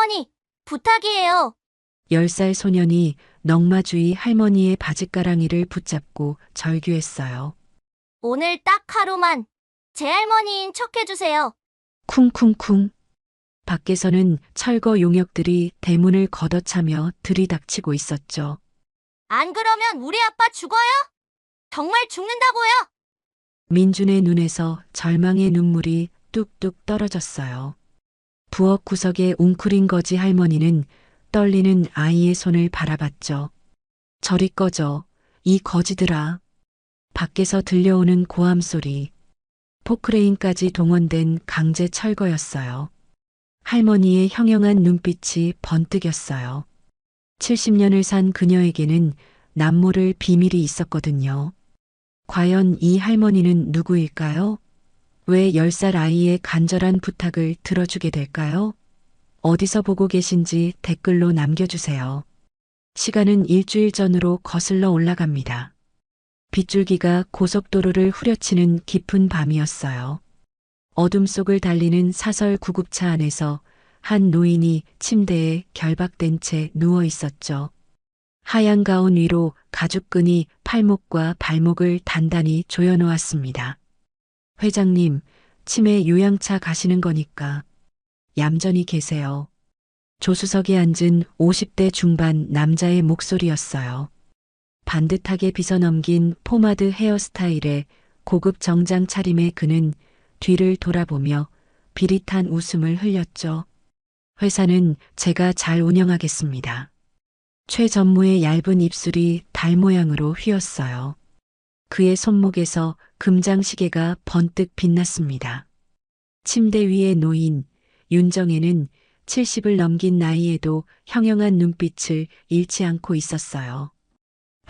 할머니, 부탁이에요. 10살 소년이 넝마주이 할머니의 바짓가랑이를 붙잡고 절규했어요. 오늘 딱 하루만 제 할머니인 척 해주세요. 쿵쿵쿵. 밖에서는 철거 용역들이 대문을 걷어차며 들이닥치고 있었죠. 안 그러면 우리 아빠 죽어요? 정말 죽는다고요? 민준의 눈에서 절망의 눈물이 뚝뚝 떨어졌어요. 부엌 구석에 웅크린 거지 할머니는 떨리는 아이의 손을 바라봤죠. 저리 꺼져, 이 거지들아. 밖에서 들려오는 고함 소리. 포크레인까지 동원된 강제 철거였어요. 할머니의 형형한 눈빛이 번뜩였어요. 70년을 산 그녀에게는 남모를 비밀이 있었거든요. 과연 이 할머니는 누구일까요? 왜 10살 아이의 간절한 부탁을 들어주게 될까요? 어디서 보고 계신지 댓글로 남겨주세요. 시간은 일주일 전으로 거슬러 올라갑니다. 빗줄기가 고속도로를 후려치는 깊은 밤이었어요. 어둠 속을 달리는 사설 구급차 안에서 한 노인이 침대에 결박된 채 누워 있었죠. 하얀 가운 위로 가죽끈이 팔목과 발목을 단단히 조여놓았습니다. 회장님, 치매 요양차 가시는 거니까 얌전히 계세요. 조수석에 앉은 50대 중반 남자의 목소리였어요. 반듯하게 빗어넘긴 포마드 헤어스타일에 고급 정장 차림의 그는 뒤를 돌아보며 비릿한 웃음을 흘렸죠. 회사는 제가 잘 운영하겠습니다. 최 전무의 얇은 입술이 달 모양으로 휘었어요. 그의 손목에서 금장시계가 번뜩 빛났습니다. 침대 위의 노인, 윤정혜는 70을 넘긴 나이에도 형형한 눈빛을 잃지 않고 있었어요.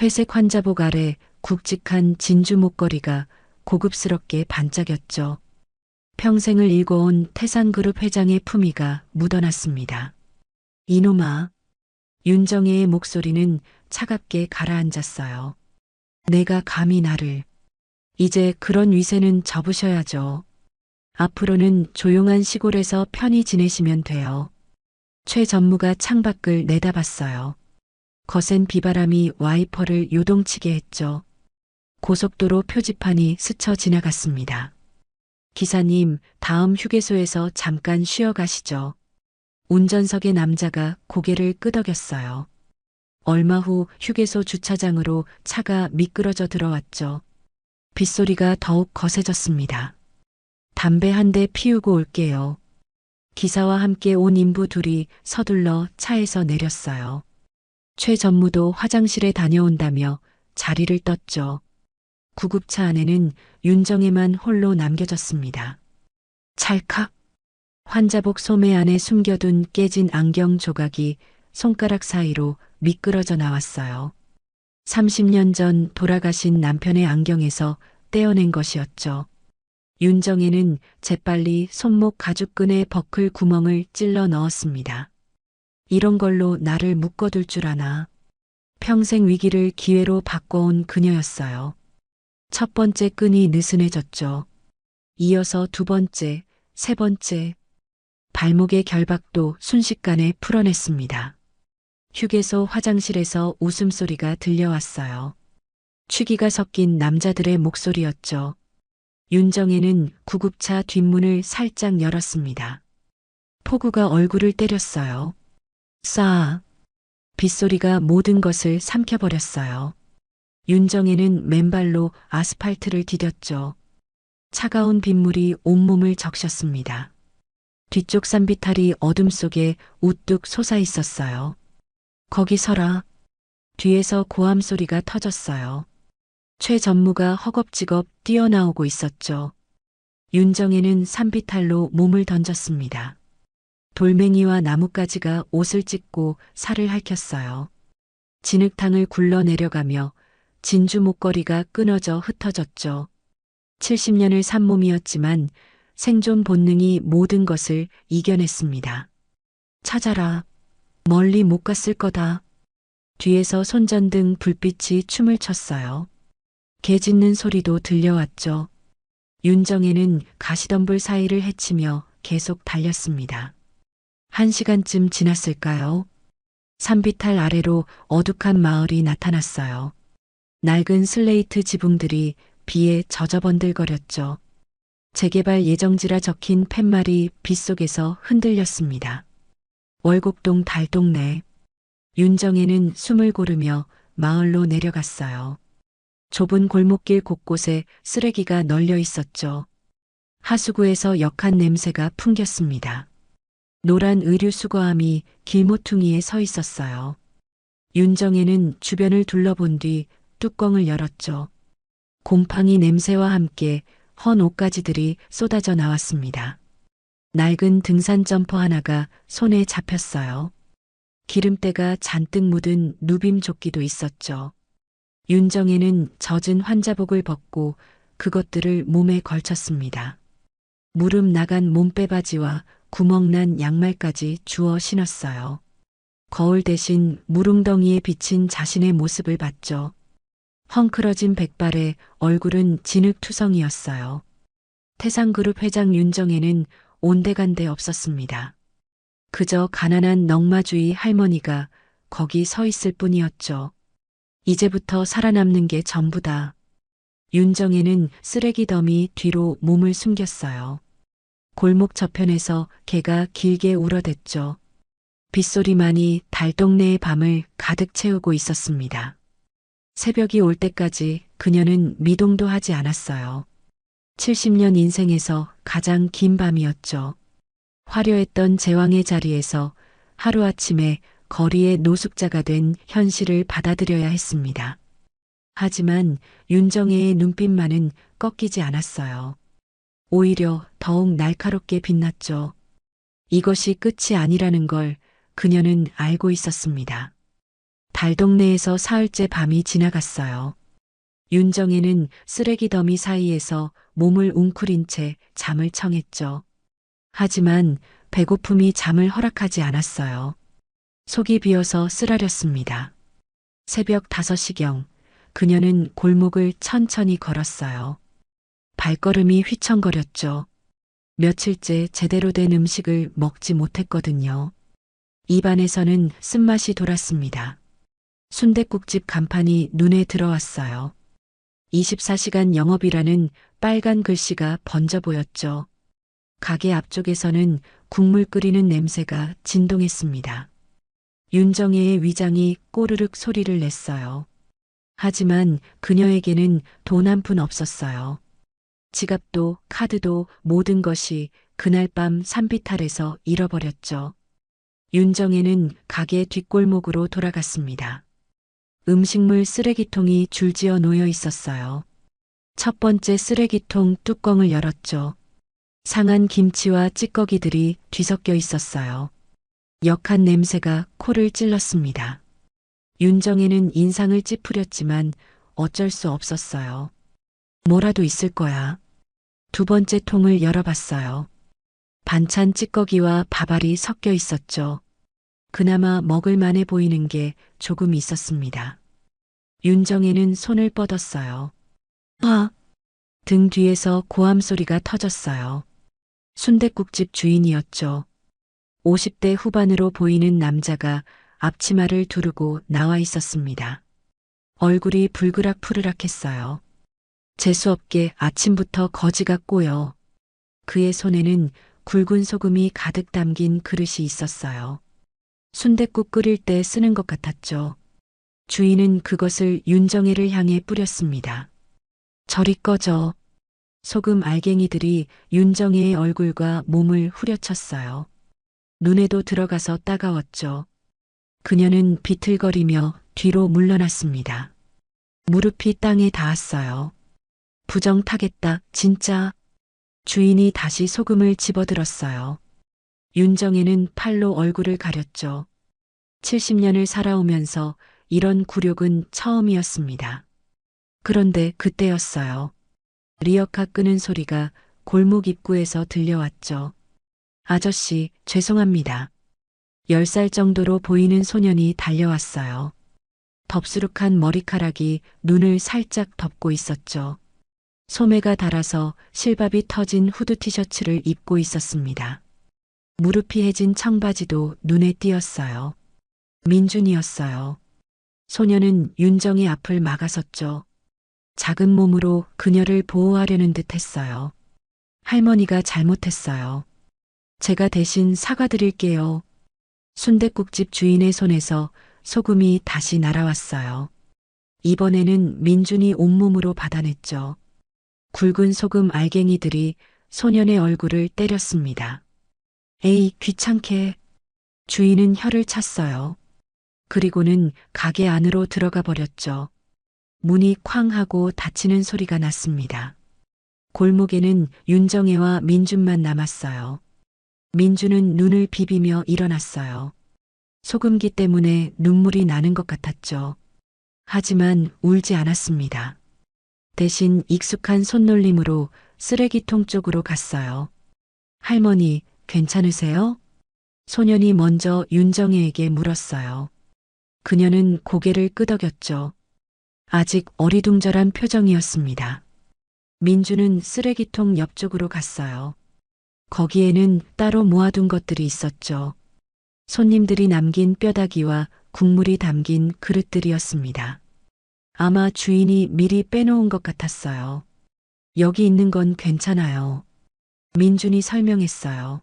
회색 환자복 아래 굵직한 진주 목걸이가 고급스럽게 반짝였죠. 평생을 일궈온 태산그룹 회장의 품위가 묻어났습니다. 이놈아. 윤정혜의 목소리는 차갑게 가라앉았어요. 내가 감히 나를. 이제 그런 위세는 접으셔야죠. 앞으로는 조용한 시골에서 편히 지내시면 돼요. 최 전무가 창밖을 내다봤어요. 거센 비바람이 와이퍼를 요동치게 했죠. 고속도로 표지판이 스쳐 지나갔습니다. 기사님, 다음 휴게소에서 잠깐 쉬어 가시죠. 운전석의 남자가 고개를 끄덕였어요. 얼마 후 휴게소 주차장으로 차가 미끄러져 들어왔죠. 빗소리가 더욱 거세졌습니다. 담배 한 대 피우고 올게요. 기사와 함께 온 인부 둘이 서둘러 차에서 내렸어요. 최 전무도 화장실에 다녀온다며 자리를 떴죠. 구급차 안에는 윤정혜만 홀로 남겨졌습니다. 찰칵. 환자복 소매 안에 숨겨둔 깨진 안경 조각이 손가락 사이로 미끄러져 나왔어요. 30년 전 돌아가신 남편의 안경에서 떼어낸 것이었죠. 윤정혜는 재빨리 손목 가죽끈에 버클 구멍을 찔러 넣었습니다. 이런 걸로 나를 묶어둘 줄 아나. 평생 위기를 기회로 바꿔온 그녀였어요. 첫 번째 끈이 느슨해졌죠. 이어서 두 번째, 세 번째. 발목의 결박도 순식간에 풀어냈습니다. 휴게소 화장실에서 웃음소리가 들려왔어요. 취기가 섞인 남자들의 목소리였죠. 윤정혜는 구급차 뒷문을 살짝 열었습니다. 폭우가 얼굴을 때렸어요. 싸. 빗소리가 모든 것을 삼켜버렸어요. 윤정혜는 맨발로 아스팔트를 디뎠죠. 차가운 빗물이 온몸을 적셨습니다. 뒤쪽 산비탈이 어둠 속에 우뚝 솟아 있었어요. 거기 서라. 뒤에서 고함 소리가 터졌어요. 최 전무가 허겁지겁 뛰어나오고 있었죠. 윤정혜는 산비탈로 몸을 던졌습니다. 돌멩이와 나뭇가지가 옷을 찢고 살을 핥혔어요. 진흙탕을 굴러 내려가며 진주 목걸이가 끊어져 흩어졌죠. 70년을 산 몸이었지만 생존 본능이 모든 것을 이겨냈습니다. 찾아라. 멀리 못 갔을 거다. 뒤에서 손전등 불빛이 춤을 췄어요. 개 짖는 소리도 들려왔죠. 윤정혜는 가시덤불 사이를 헤치며 계속 달렸습니다. 1시간쯤 지났을까요? 산비탈 아래로 어둑한 마을이 나타났어요. 낡은 슬레이트 지붕들이 비에 젖어번들거렸죠. 재개발 예정지라 적힌 팻말이 빗속에서 흔들렸습니다. 월곡동 달동네. 윤정혜는 숨을 고르며 마을로 내려갔어요. 좁은 골목길 곳곳에 쓰레기가 널려 있었죠. 하수구에서 역한 냄새가 풍겼습니다. 노란 의류 수거함이 길모퉁이에 서 있었어요. 윤정혜는 주변을 둘러본 뒤 뚜껑을 열었죠. 곰팡이 냄새와 함께 헌 옷가지들이 쏟아져 나왔습니다. 낡은 등산 점퍼 하나가 손에 잡혔어요. 기름때가 잔뜩 묻은 누빔 조끼도 있었죠. 윤정혜는 젖은 환자복을 벗고 그것들을 몸에 걸쳤습니다. 무릎 나간 몸빼바지와 구멍난 양말까지 주워 신었어요. 거울 대신 무릉덩이에 비친 자신의 모습을 봤죠. 헝클어진 백발에 얼굴은 진흙투성이었어요. 태상그룹 회장 윤정혜는 온데간데 없었습니다. 그저 가난한 넝마주의 할머니가 거기 서 있을 뿐이었죠. 이제부터 살아남는 게 전부다. 윤정혜는 쓰레기 더미 뒤로 몸을 숨겼어요. 골목 저편에서 개가 길게 울어댔죠. 빗소리만이 달동네의 밤을 가득 채우고 있었습니다. 새벽이 올 때까지 그녀는 미동도 하지 않았어요. 70년 인생에서 가장 긴 밤이었죠. 화려했던 제왕의 자리에서 하루아침에 거리의 노숙자가 된 현실을 받아들여야 했습니다. 하지만 윤정혜의 눈빛만은 꺾이지 않았어요. 오히려 더욱 날카롭게 빛났죠. 이것이 끝이 아니라는 걸 그녀는 알고 있었습니다. 달동네에서 사흘째 밤이 지나갔어요. 윤정혜는 쓰레기 더미 사이에서 몸을 웅크린 채 잠을 청했죠. 하지만 배고픔이 잠을 허락하지 않았어요. 속이 비어서 쓰라렸습니다. 새벽 5시경 그녀는 골목을 천천히 걸었어요. 발걸음이 휘청거렸죠. 며칠째 제대로 된 음식을 먹지 못했거든요. 입안에서는 쓴맛이 돌았습니다. 순댓국집 간판이 눈에 들어왔어요. 24시간 영업이라는 빨간 글씨가 번져 보였죠. 가게 앞쪽에서는 국물 끓이는 냄새가 진동했습니다. 윤정혜의 위장이 꼬르륵 소리를 냈어요. 하지만 그녀에게는 돈 한 푼 없었어요. 지갑도 카드도 모든 것이 그날 밤 산비탈에서 잃어버렸죠. 윤정혜는 가게 뒷골목으로 돌아갔습니다. 음식물 쓰레기통이 줄지어 놓여 있었어요. 첫 번째 쓰레기통 뚜껑을 열었죠. 상한 김치와 찌꺼기들이 뒤섞여 있었어요. 역한 냄새가 코를 찔렀습니다. 윤정혜는 인상을 찌푸렸지만 어쩔 수 없었어요. 뭐라도 있을 거야. 두 번째 통을 열어봤어요. 반찬 찌꺼기와 밥알이 섞여 있었죠. 그나마 먹을 만해 보이는 게 조금 있었습니다. 윤정혜는 손을 뻗었어요. 등 뒤에서 고함 소리가 터졌어요. 순댓국집 주인이었죠. 50대 후반으로 보이는 남자가 앞치마를 두르고 나와 있었습니다. 얼굴이 불그락푸르락했어요. 재수없게 아침부터 거지가 꼬여. 그의 손에는 굵은 소금이 가득 담긴 그릇이 있었어요. 순댓국 끓일 때 쓰는 것 같았죠. 주인은 그것을 윤정혜를 향해 뿌렸습니다. 저리 꺼져. 소금 알갱이들이 윤정혜의 얼굴과 몸을 후려쳤어요. 눈에도 들어가서 따가웠죠. 그녀는 비틀거리며 뒤로 물러났습니다. 무릎이 땅에 닿았어요. 부정타겠다, 진짜. 주인이 다시 소금을 집어들었어요. 윤정혜는 팔로 얼굴을 가렸죠. 70년을 살아오면서 이런 굴욕은 처음이었습니다. 그런데 그때였어요. 리어카 끄는 소리가 골목 입구에서 들려왔죠. 아저씨, 죄송합니다. 10살 정도로 보이는 소년이 달려왔어요. 덥수룩한 머리카락이 눈을 살짝 덮고 있었죠. 소매가 닳아서 실밥이 터진 후드 티셔츠를 입고 있었습니다. 무릎이 해진 청바지도 눈에 띄었어요. 민준이었어요. 소녀는 윤정의 앞을 막아섰죠. 작은 몸으로 그녀를 보호하려는 듯 했어요. 할머니가 잘못했어요. 제가 대신 사과드릴게요. 순댓국집 주인의 손에서 소금이 다시 날아왔어요. 이번에는 민준이 온몸으로 받아냈죠. 굵은 소금 알갱이들이 소년의 얼굴을 때렸습니다. 에이, 귀찮게. 주인은 혀를 찼어요. 그리고는 가게 안으로 들어가 버렸죠. 문이 쾅 하고 닫히는 소리가 났습니다. 골목에는 윤정혜와 민준만 남았어요. 민준은 눈을 비비며 일어났어요. 소금기 때문에 눈물이 나는 것 같았죠. 하지만 울지 않았습니다. 대신 익숙한 손놀림으로 쓰레기통 쪽으로 갔어요. 할머니, 괜찮으세요? 소년이 먼저 윤정혜에게 물었어요. 그녀는 고개를 끄덕였죠. 아직 어리둥절한 표정이었습니다. 민주는 쓰레기통 옆쪽으로 갔어요. 거기에는 따로 모아둔 것들이 있었죠. 손님들이 남긴 뼈다귀와 국물이 담긴 그릇들이었습니다. 아마 주인이 미리 빼놓은 것 같았어요. 여기 있는 건 괜찮아요. 민준이 설명했어요.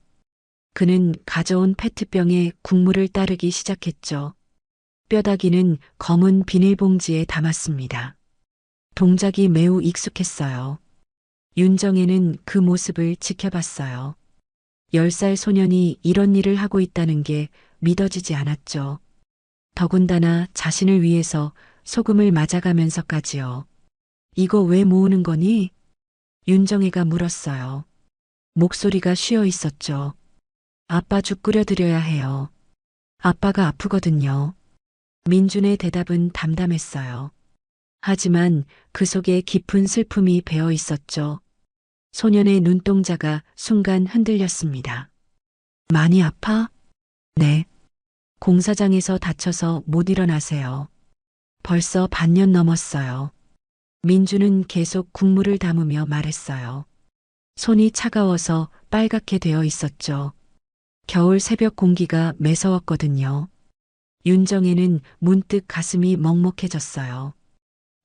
그는 가져온 페트병에 국물을 따르기 시작했죠. 뼈다귀는 검은 비닐봉지에 담았습니다. 동작이 매우 익숙했어요. 윤정혜는 그 모습을 지켜봤어요. 10살 소년이 이런 일을 하고 있다는 게 믿어지지 않았죠. 더군다나 자신을 위해서 소금을 맞아가면서까지요. 이거 왜 모으는 거니? 윤정혜가 물었어요. 목소리가 쉬어 있었죠. 아빠 죽 끓여드려야 해요. 아빠가 아프거든요. 민준의 대답은 담담했어요. 하지만 그 속에 깊은 슬픔이 배어 있었죠. 소년의 눈동자가 순간 흔들렸습니다. 많이 아파? 네. 공사장에서 다쳐서 못 일어나세요. 벌써 반년 넘었어요. 민주는 계속 국물을 담으며 말했어요. 손이 차가워서 빨갛게 되어 있었죠. 겨울 새벽 공기가 매서웠거든요. 윤정혜는 문득 가슴이 먹먹해졌어요.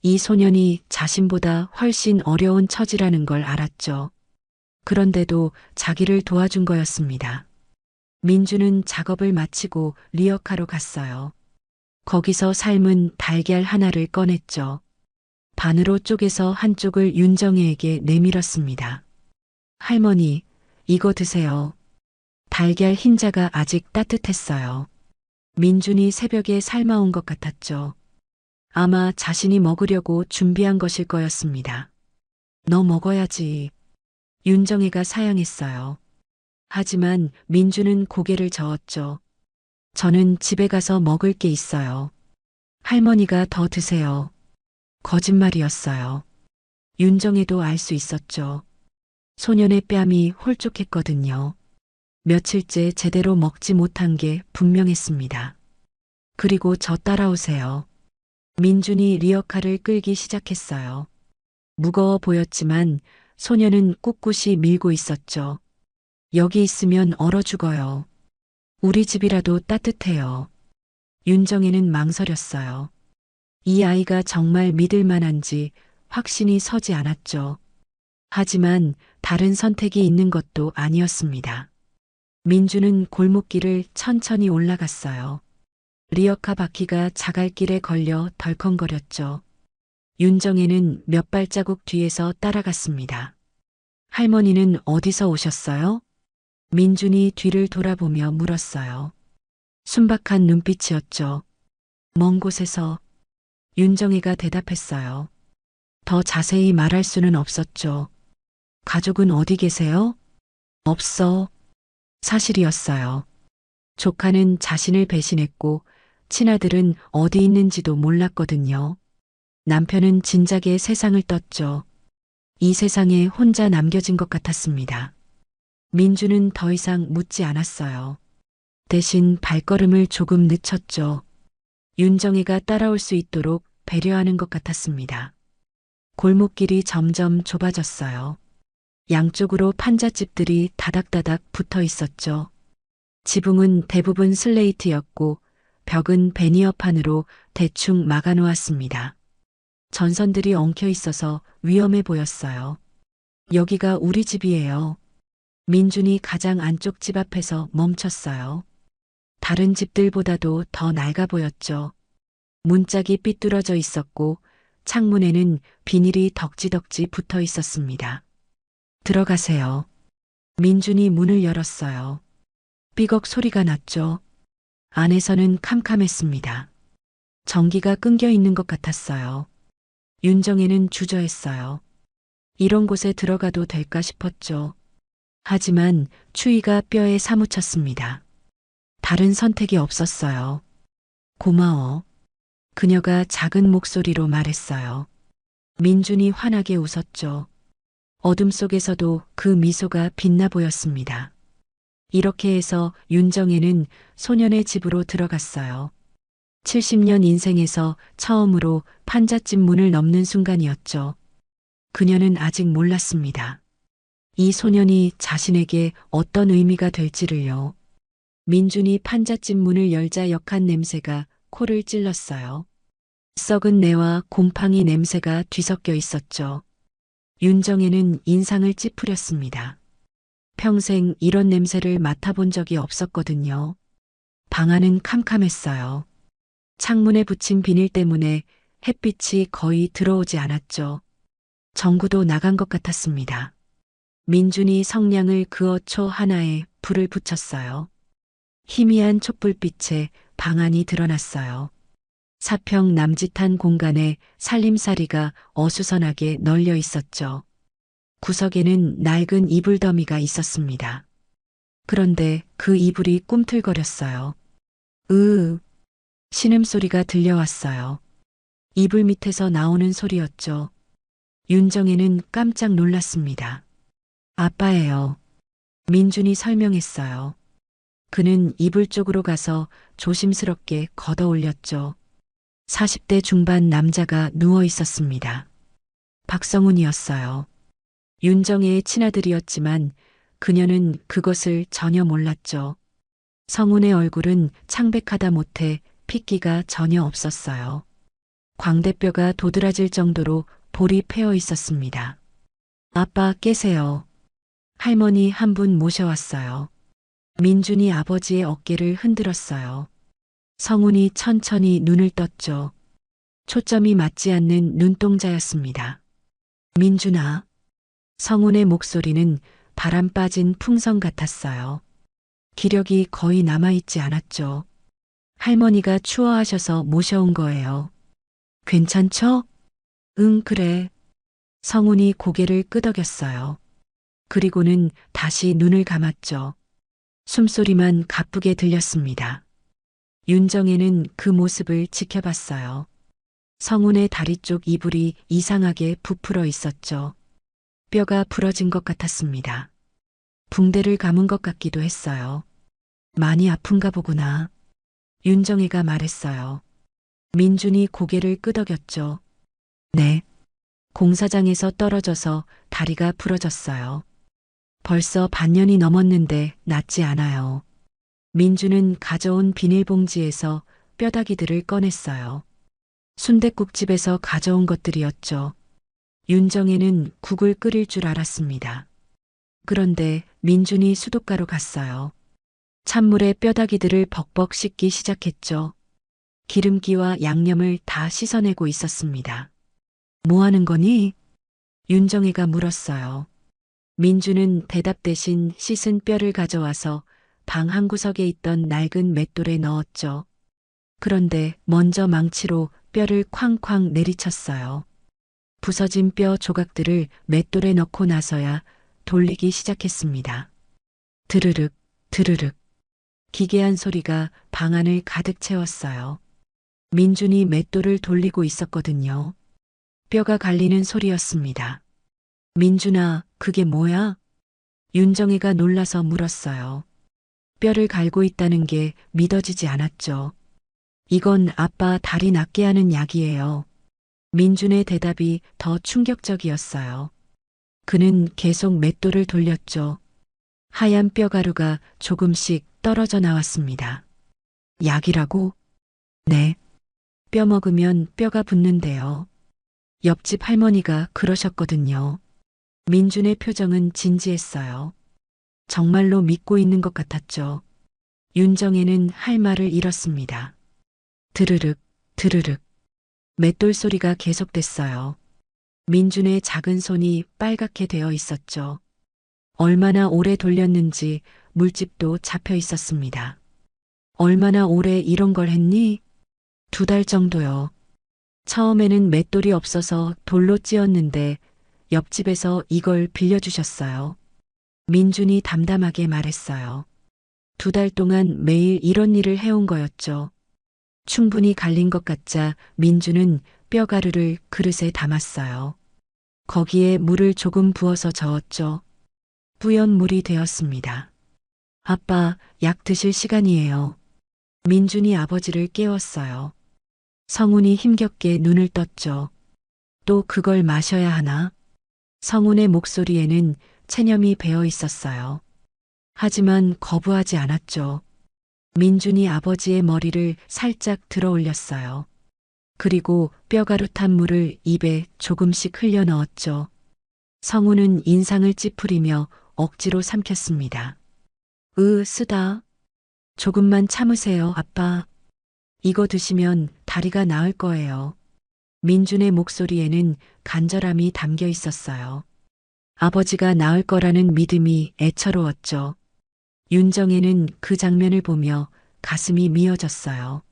이 소년이 자신보다 훨씬 어려운 처지라는 걸 알았죠. 그런데도 자기를 도와준 거였습니다. 민주는 작업을 마치고 리어카로 갔어요. 거기서 삶은 달걀 하나를 꺼냈죠. 반으로 쪼개서 한쪽을 윤정혜에게 내밀었습니다. 할머니, 이거 드세요. 달걀 흰자가 아직 따뜻했어요. 민준이 새벽에 삶아온 것 같았죠. 아마 자신이 먹으려고 준비한 것일 거였습니다. 너 먹어야지. 윤정혜가 사양했어요. 하지만 민주는 고개를 저었죠. 저는 집에 가서 먹을 게 있어요. 할머니가 더 드세요. 거짓말이었어요. 윤정혜도 알 수 있었죠. 소년의 뺨이 홀쭉했거든요. 며칠째 제대로 먹지 못한 게 분명했습니다. 그리고 저 따라오세요. 민준이 리어카를 끌기 시작했어요. 무거워 보였지만 소녀는 꿋꿋이 밀고 있었죠. 여기 있으면 얼어 죽어요. 우리 집이라도 따뜻해요. 윤정혜는 망설였어요. 이 아이가 정말 믿을 만한지 확신이 서지 않았죠. 하지만 다른 선택이 있는 것도 아니었습니다. 민주는 골목길을 천천히 올라갔어요. 리어카 바퀴가 자갈길에 걸려 덜컹거렸죠. 윤정혜는 몇 발자국 뒤에서 따라갔습니다. 할머니는 어디서 오셨어요? 민준이 뒤를 돌아보며 물었어요. 순박한 눈빛이었죠. 먼 곳에서. 윤정혜가 대답했어요. 더 자세히 말할 수는 없었죠. 가족은 어디 계세요? 없어. 사실이었어요. 조카는 자신을 배신했고 친아들은 어디 있는지도 몰랐거든요. 남편은 진작에 세상을 떴죠. 이 세상에 혼자 남겨진 것 같았습니다. 민주는 더 이상 묻지 않았어요. 대신 발걸음을 조금 늦췄죠. 윤정혜가 따라올 수 있도록 배려하는 것 같았습니다. 골목길이 점점 좁아졌어요. 양쪽으로 판잣집들이 다닥다닥 붙어 있었죠. 지붕은 대부분 슬레이트였고 벽은 베니어판으로 대충 막아놓았습니다. 전선들이 엉켜 있어서 위험해 보였어요. 여기가 우리 집이에요. 민준이 가장 안쪽 집 앞에서 멈췄어요. 다른 집들보다도 더 낡아 보였죠. 문짝이 삐뚤어져 있었고 창문에는 비닐이 덕지덕지 붙어 있었습니다. 들어가세요. 민준이 문을 열었어요. 삐걱 소리가 났죠. 안에서는 캄캄했습니다. 전기가 끊겨 있는 것 같았어요. 윤정에는 주저했어요. 이런 곳에 들어가도 될까 싶었죠. 하지만 추위가 뼈에 사무쳤습니다. 다른 선택이 없었어요. 고마워. 그녀가 작은 목소리로 말했어요. 민준이 환하게 웃었죠. 어둠 속에서도 그 미소가 빛나 보였습니다. 이렇게 해서 윤정에는 소년의 집으로 들어갔어요. 70년 인생에서 처음으로 판잣집 문을 넘는 순간이었죠. 그녀는 아직 몰랐습니다. 이 소년이 자신에게 어떤 의미가 될지를요. 민준이 판잣집 문을 열자 역한 냄새가 코를 찔렀어요. 썩은 내와 곰팡이 냄새가 뒤섞여 있었죠. 윤정에는 인상을 찌푸렸습니다. 평생 이런 냄새를 맡아본 적이 없었거든요. 방 안은 캄캄했어요. 창문에 붙인 비닐 때문에 햇빛이 거의 들어오지 않았죠. 전구도 나간 것 같았습니다. 민준이 성냥을 그어 초 하나에 불을 붙였어요. 희미한 촛불빛에 방 안이 드러났어요. 사평 남짓한 공간에 살림살이가 어수선하게 널려 있었죠. 구석에는 낡은 이불 더미가 있었습니다. 그런데 그 이불이 꿈틀거렸어요. 신음소리가 들려왔어요. 이불 밑에서 나오는 소리였죠. 윤정에는 깜짝 놀랐습니다. 아빠예요. 민준이 설명했어요. 그는 이불 쪽으로 가서 조심스럽게 걷어 올렸죠. 40대 중반 남자가 누워 있었습니다. 박성훈이었어요. 윤정혜의 친아들이었지만 그녀는 그것을 전혀 몰랐죠. 성훈의 얼굴은 창백하다 못해 핏기가 전혀 없었어요. 광대뼈가 도드라질 정도로 볼이 패어 있었습니다. 아빠 깨세요. 할머니 한 분 모셔왔어요. 민준이 아버지의 어깨를 흔들었어요. 성훈이 천천히 눈을 떴죠. 초점이 맞지 않는 눈동자였습니다. 민준아. 성훈의 목소리는 바람 빠진 풍선 같았어요. 기력이 거의 남아있지 않았죠. 할머니가 추워하셔서 모셔온 거예요. 괜찮죠? 응, 그래. 성훈이 고개를 끄덕였어요. 그리고는 다시 눈을 감았죠. 숨소리만 가쁘게 들렸습니다. 윤정혜는 그 모습을 지켜봤어요. 성훈의 다리 쪽 이불이 이상하게 부풀어 있었죠. 뼈가 부러진 것 같았습니다. 붕대를 감은 것 같기도 했어요. 많이 아픈가 보구나. 윤정혜가 말했어요. 민준이 고개를 끄덕였죠. 네. 공사장에서 떨어져서 다리가 부러졌어요. 벌써 반년이 넘었는데 낫지 않아요. 민준은 가져온 비닐봉지에서 뼈다귀들을 꺼냈어요. 순댓국집에서 가져온 것들이었죠. 윤정혜는 국을 끓일 줄 알았습니다. 그런데 민준이 수도가로 갔어요. 찬물에 뼈다귀들을 벅벅 씻기 시작했죠. 기름기와 양념을 다 씻어내고 있었습니다. 뭐 하는 거니? 윤정혜가 물었어요. 민준은 대답 대신 씻은 뼈를 가져와서 방 한 구석에 있던 낡은 맷돌에 넣었죠. 그런데 먼저 망치로 뼈를 쾅쾅 내리쳤어요. 부서진 뼈 조각들을 맷돌에 넣고 나서야 돌리기 시작했습니다. 드르륵, 드르륵. 기괴한 소리가 방 안을 가득 채웠어요. 민준이 맷돌을 돌리고 있었거든요. 뼈가 갈리는 소리였습니다. 민준아, 그게 뭐야? 윤정혜가 놀라서 물었어요. 뼈를 갈고 있다는 게 믿어지지 않았죠. 이건 아빠 다리 낫게 하는 약이에요. 민준의 대답이 더 충격적이었어요. 그는 계속 맷돌을 돌렸죠. 하얀 뼈가루가 조금씩 떨어져 나왔습니다. 약이라고? 네. 뼈 먹으면 뼈가 붙는데요. 옆집 할머니가 그러셨거든요. 민준의 표정은 진지했어요. 정말로 믿고 있는 것 같았죠. 윤정혜는 할 말을 잃었습니다. 드르륵, 드르륵. 맷돌 소리가 계속됐어요. 민준의 작은 손이 빨갛게 되어 있었죠. 얼마나 오래 돌렸는지 물집도 잡혀 있었습니다. 얼마나 오래 이런 걸 했니? 2달 정도요. 처음에는 맷돌이 없어서 돌로 찧었는데 옆집에서 이걸 빌려주셨어요. 민준이 담담하게 말했어요. 2달 동안 매일 이런 일을 해온 거였죠. 충분히 갈린 것 같자 민준은 뼈가루를 그릇에 담았어요. 거기에 물을 조금 부어서 저었죠. 뿌연 물이 되었습니다. 아빠, 약 드실 시간이에요. 민준이 아버지를 깨웠어요. 성훈이 힘겹게 눈을 떴죠. 또 그걸 마셔야 하나? 성훈의 목소리에는 체념이 배어 있었어요. 하지만 거부하지 않았죠. 민준이 아버지의 머리를 살짝 들어 올렸어요. 그리고 뼈가루 탄 물을 입에 조금씩 흘려 넣었죠. 성훈은 인상을 찌푸리며 억지로 삼켰습니다. 쓰다. 조금만 참으세요, 아빠. 이거 드시면 다리가 나을 거예요. 민준의 목소리에는 간절함이 담겨 있었어요. 아버지가 나을 거라는 믿음이 애처로웠죠. 윤정혜는 그 장면을 보며 가슴이 미어졌어요.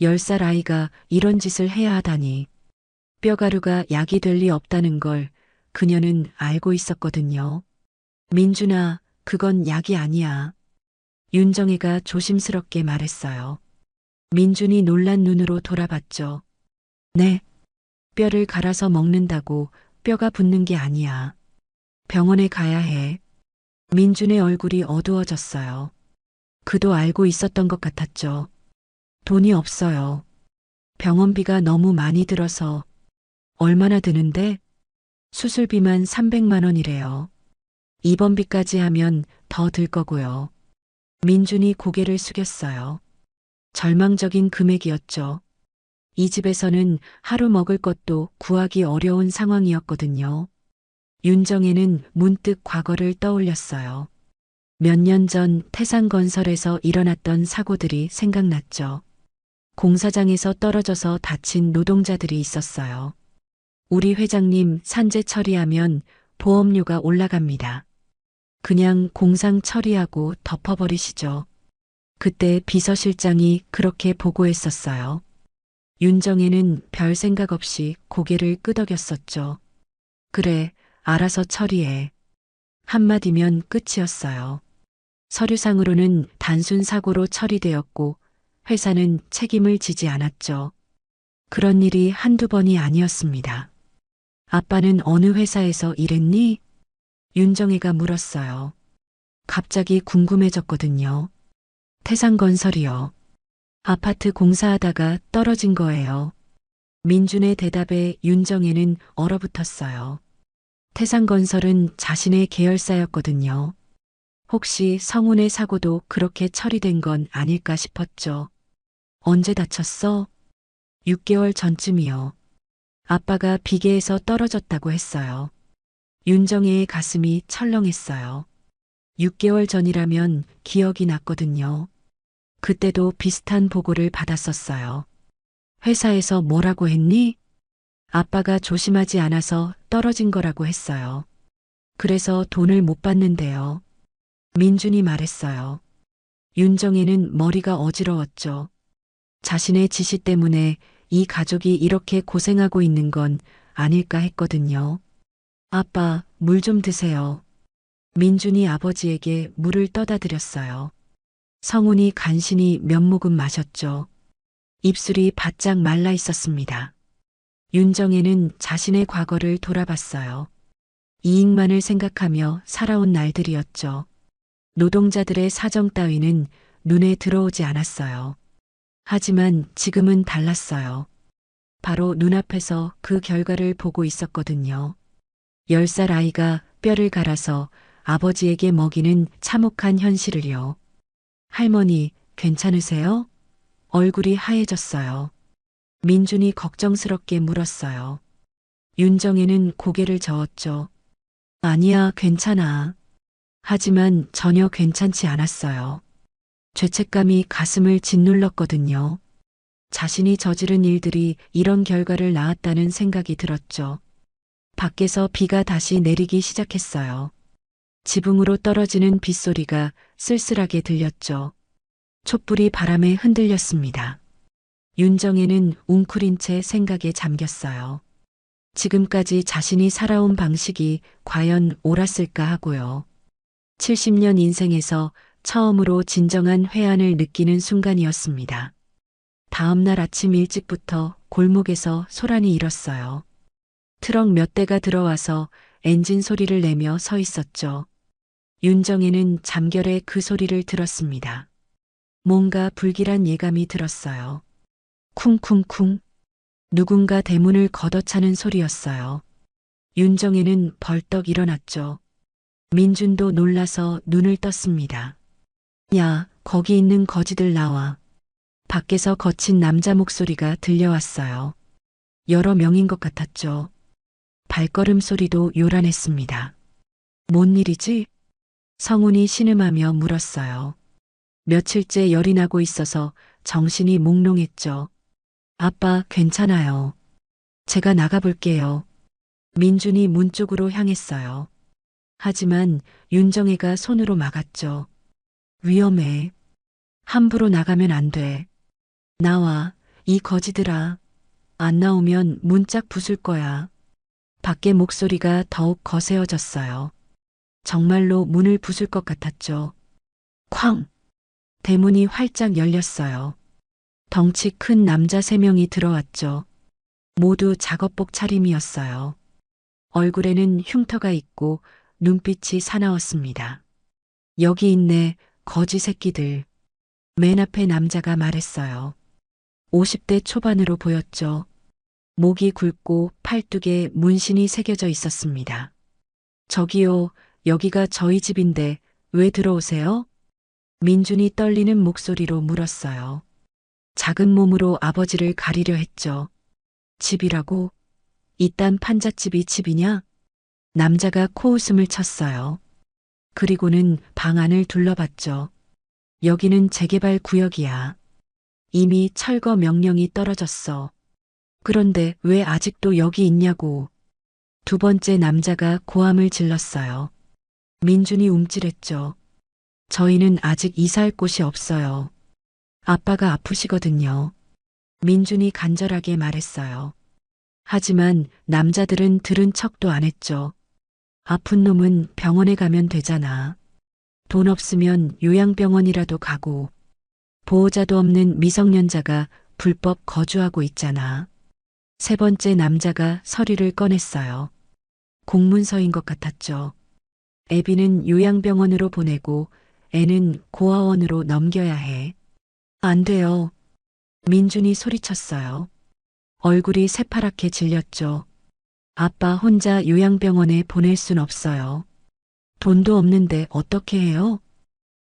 10살 아이가 이런 짓을 해야 하다니. 뼈가루가 약이 될 리 없다는 걸 그녀는 알고 있었거든요. 민준아, 그건 약이 아니야. 윤정혜가 조심스럽게 말했어요. 민준이 놀란 눈으로 돌아봤죠. 네. 뼈를 갈아서 먹는다고 뼈가 붙는 게 아니야. 병원에 가야 해. 민준의 얼굴이 어두워졌어요. 그도 알고 있었던 것 같았죠. 돈이 없어요. 병원비가 너무 많이 들어서. 얼마나 드는데? 수술비만 300만 원이래요. 입원비까지 하면 더 들 거고요. 민준이 고개를 숙였어요. 절망적인 금액이었죠. 이 집에서는 하루 먹을 것도 구하기 어려운 상황이었거든요. 윤정혜는 문득 과거를 떠올렸어요. 몇 년 전 태산건설에서 일어났던 사고들이 생각났죠. 공사장에서 떨어져서 다친 노동자들이 있었어요. 우리 회장님 산재 처리하면 보험료가 올라갑니다. 그냥 공상 처리하고 덮어버리시죠. 그때 비서실장이 그렇게 보고했었어요. 윤정혜는 별 생각 없이 고개를 끄덕였었죠. 그래, 알아서 처리해. 한마디면 끝이었어요. 서류상으로는 단순 사고로 처리되었고 회사는 책임을 지지 않았죠. 그런 일이 한두 번이 아니었습니다. 아빠는 어느 회사에서 일했니? 윤정혜가 물었어요. 갑자기 궁금해졌거든요. 태산건설이요. 아파트 공사하다가 떨어진 거예요. 민준의 대답에 윤정혜는 얼어붙었어요. 태산건설은 자신의 계열사였거든요. 혹시 성훈의 사고도 그렇게 처리된 건 아닐까 싶었죠. 언제 다쳤어? 6개월 전쯤이요. 아빠가 비계에서 떨어졌다고 했어요. 윤정혜의 가슴이 철렁했어요. 6개월 전이라면 기억이 났거든요. 그때도 비슷한 보고를 받았었어요. 회사에서 뭐라고 했니? 아빠가 조심하지 않아서 떨어진 거라고 했어요. 그래서 돈을 못 받는데요. 민준이 말했어요. 윤정혜는 머리가 어지러웠죠. 자신의 지시 때문에 이 가족이 이렇게 고생하고 있는 건 아닐까 했거든요. 아빠, 물 좀 드세요. 민준이 아버지에게 물을 떠다 드렸어요. 성훈이 간신히 몇 모금 마셨죠. 입술이 바짝 말라 있었습니다. 윤정혜는 자신의 과거를 돌아봤어요. 이익만을 생각하며 살아온 날들이었죠. 노동자들의 사정 따위는 눈에 들어오지 않았어요. 하지만 지금은 달랐어요. 바로 눈앞에서 그 결과를 보고 있었거든요. 10살 아이가 뼈를 갈아서 아버지에게 먹이는 참혹한 현실을요. 할머니, 괜찮으세요? 얼굴이 하얘졌어요. 민준이 걱정스럽게 물었어요. 윤정애는 고개를 저었죠. 아니야, 괜찮아. 하지만 전혀 괜찮지 않았어요. 죄책감이 가슴을 짓눌렀거든요. 자신이 저지른 일들이 이런 결과를 낳았다는 생각이 들었죠. 밖에서 비가 다시 내리기 시작했어요. 지붕으로 떨어지는 빗소리가 쓸쓸하게 들렸죠. 촛불이 바람에 흔들렸습니다. 윤정애는 웅크린 채 생각에 잠겼어요. 지금까지 자신이 살아온 방식이 과연 옳았을까 하고요. 70년 인생에서 처음으로 진정한 회한을 느끼는 순간이었습니다. 다음 날 아침 일찍부터 골목에서 소란이 일었어요. 트럭 몇 대가 들어와서 엔진 소리를 내며 서 있었죠. 윤정애는 잠결에 그 소리를 들었습니다. 뭔가 불길한 예감이 들었어요. 쿵쿵쿵. 누군가 대문을 걷어차는 소리였어요. 윤정애는 벌떡 일어났죠. 민준도 놀라서 눈을 떴습니다. 야, 거기 있는 거지들 나와. 밖에서 거친 남자 목소리가 들려왔어요. 여러 명인 것 같았죠. 발걸음 소리도 요란했습니다. 뭔 일이지? 성훈이 신음하며 물었어요. 며칠째 열이 나고 있어서 정신이 몽롱했죠. 아빠, 괜찮아요. 제가 나가볼게요. 민준이 문 쪽으로 향했어요. 하지만 윤정애가 손으로 막았죠. 위험해. 함부로 나가면 안 돼. 나와, 이 거지들아. 안 나오면 문짝 부술 거야. 밖에 목소리가 더욱 거세어졌어요. 정말로 문을 부술 것 같았죠. 쾅! 대문이 활짝 열렸어요. 덩치 큰 남자 3명이 들어왔죠. 모두 작업복 차림이었어요. 얼굴에는 흉터가 있고 눈빛이 사나웠습니다. 여기 있네, 거지 새끼들. 맨 앞에 남자가 말했어요. 50대 초반으로 보였죠. 목이 굵고 팔뚝에 문신이 새겨져 있었습니다. 저기요, 여기가 저희 집인데 왜 들어오세요? 민준이 떨리는 목소리로 물었어요. 작은 몸으로 아버지를 가리려 했죠. 집이라고? 이딴 판잣집이 집이냐? 남자가 코웃음을 쳤어요. 그리고는 방 안을 둘러봤죠. 여기는 재개발 구역이야. 이미 철거 명령이 떨어졌어. 그런데 왜 아직도 여기 있냐고. 두 번째 남자가 고함을 질렀어요. 민준이 움찔했죠. 저희는 아직 이사할 곳이 없어요. 아빠가 아프시거든요. 민준이 간절하게 말했어요. 하지만 남자들은 들은 척도 안 했죠. 아픈 놈은 병원에 가면 되잖아. 돈 없으면 요양병원이라도 가고. 보호자도 없는 미성년자가 불법 거주하고 있잖아. 세 번째 남자가 서류를 꺼냈어요. 공문서인 것 같았죠. 애비는 요양병원으로 보내고 애는 고아원으로 넘겨야 해. 안 돼요. 민준이 소리쳤어요. 얼굴이 새파랗게 질렸죠. 아빠 혼자 요양병원에 보낼 순 없어요. 돈도 없는데 어떻게 해요?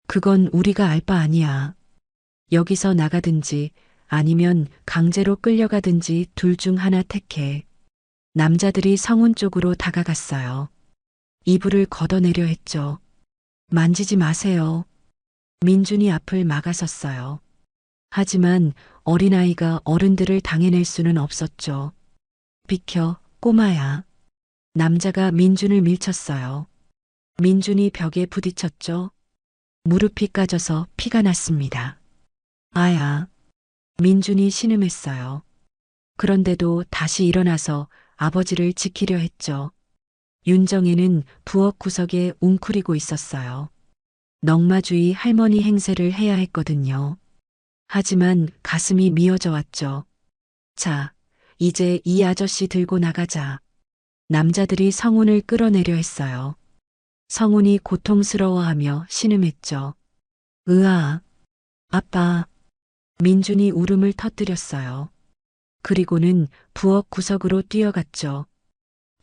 그건 우리가 알 바 아니야. 여기서 나가든지 아니면 강제로 끌려가든지 둘 중 하나 택해. 남자들이 성운 쪽으로 다가갔어요. 이불을 걷어내려 했죠. 만지지 마세요. 민준이 앞을 막아섰어요. 하지만 어린아이가 어른들을 당해낼 수는 없었죠. 비켜, 꼬마야. 남자가 민준을 밀쳤어요. 민준이 벽에 부딪혔죠. 무릎이 까져서 피가 났습니다. 아야. 민준이 신음했어요. 그런데도 다시 일어나서 아버지를 지키려 했죠. 윤정애는 부엌 구석에 웅크리고 있었어요. 넝마주의 할머니 행세를 해야 했거든요. 하지만 가슴이 미어져 왔죠. 자, 이제 이 아저씨 들고 나가자. 남자들이 성훈을 끌어내려 했어요. 성훈이 고통스러워하며 신음했죠. 으아, 아빠. 민준이 울음을 터뜨렸어요. 그리고는 부엌 구석으로 뛰어갔죠.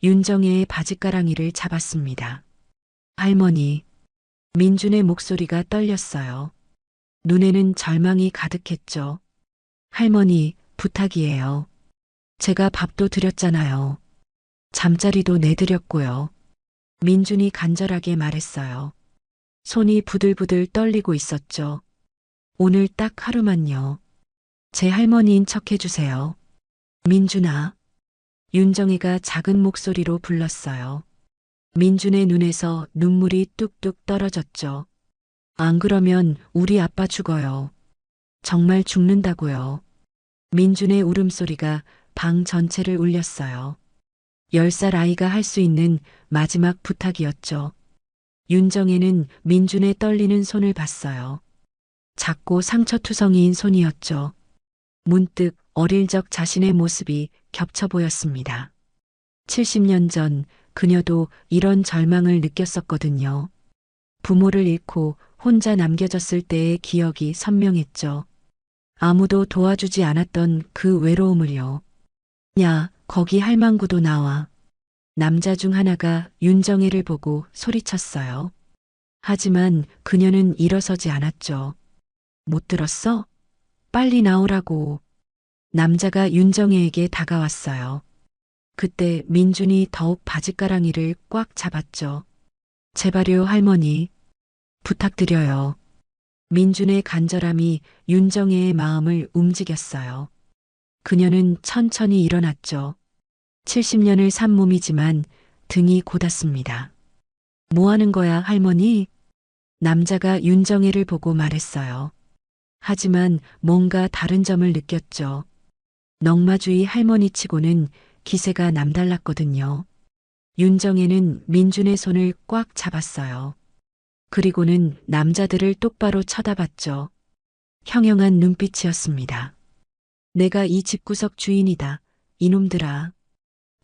윤정애의 바짓가랑이를 잡았습니다. 할머니. 민준의 목소리가 떨렸어요. 눈에는 절망이 가득했죠. 할머니, 부탁이에요. 제가 밥도 드렸잖아요. 잠자리도 내드렸고요. 민준이 간절하게 말했어요. 손이 부들부들 떨리고 있었죠. 오늘 딱 하루만요. 제 할머니인 척 해주세요. 민준아. 윤정이가 작은 목소리로 불렀어요. 민준의 눈에서 눈물이 뚝뚝 떨어졌죠. 안 그러면 우리 아빠 죽어요. 정말 죽는다고요. 민준의 울음소리가 방 전체를 울렸어요. 10살 아이가 할 수 있는 마지막 부탁이었죠. 윤정애는 민준의 떨리는 손을 봤어요. 작고 상처투성이인 손이었죠. 문득 어릴 적 자신의 모습이 겹쳐 보였습니다. 70년 전 그녀도 이런 절망을 느꼈었거든요. 부모를 잃고 혼자 남겨졌을 때의 기억이 선명했죠. 아무도 도와주지 않았던 그 외로움을요. 야, 거기 할망구도 나와. 남자 중 하나가 윤정애를 보고 소리쳤어요. 하지만 그녀는 일어서지 않았죠. 못 들었어? 빨리 나오라고. 남자가 윤정애에게 다가왔어요. 그때 민준이 더욱 바짓가랑이를 꽉 잡았죠. 제발요, 할머니. 부탁드려요. 민준의 간절함이 윤정애의 마음을 움직였어요. 그녀는 천천히 일어났죠. 70년을 산 몸이지만 등이 곧았습니다. 뭐 하는 거야, 할머니? 남자가 윤정애를 보고 말했어요. 하지만 뭔가 다른 점을 느꼈죠. 넝마주의 할머니치고는 기세가 남달랐거든요. 윤정애는 민준의 손을 꽉 잡았어요. 그리고는 남자들을 똑바로 쳐다봤죠. 형형한 눈빛이었습니다. 내가 이 집구석 주인이다. 이놈들아.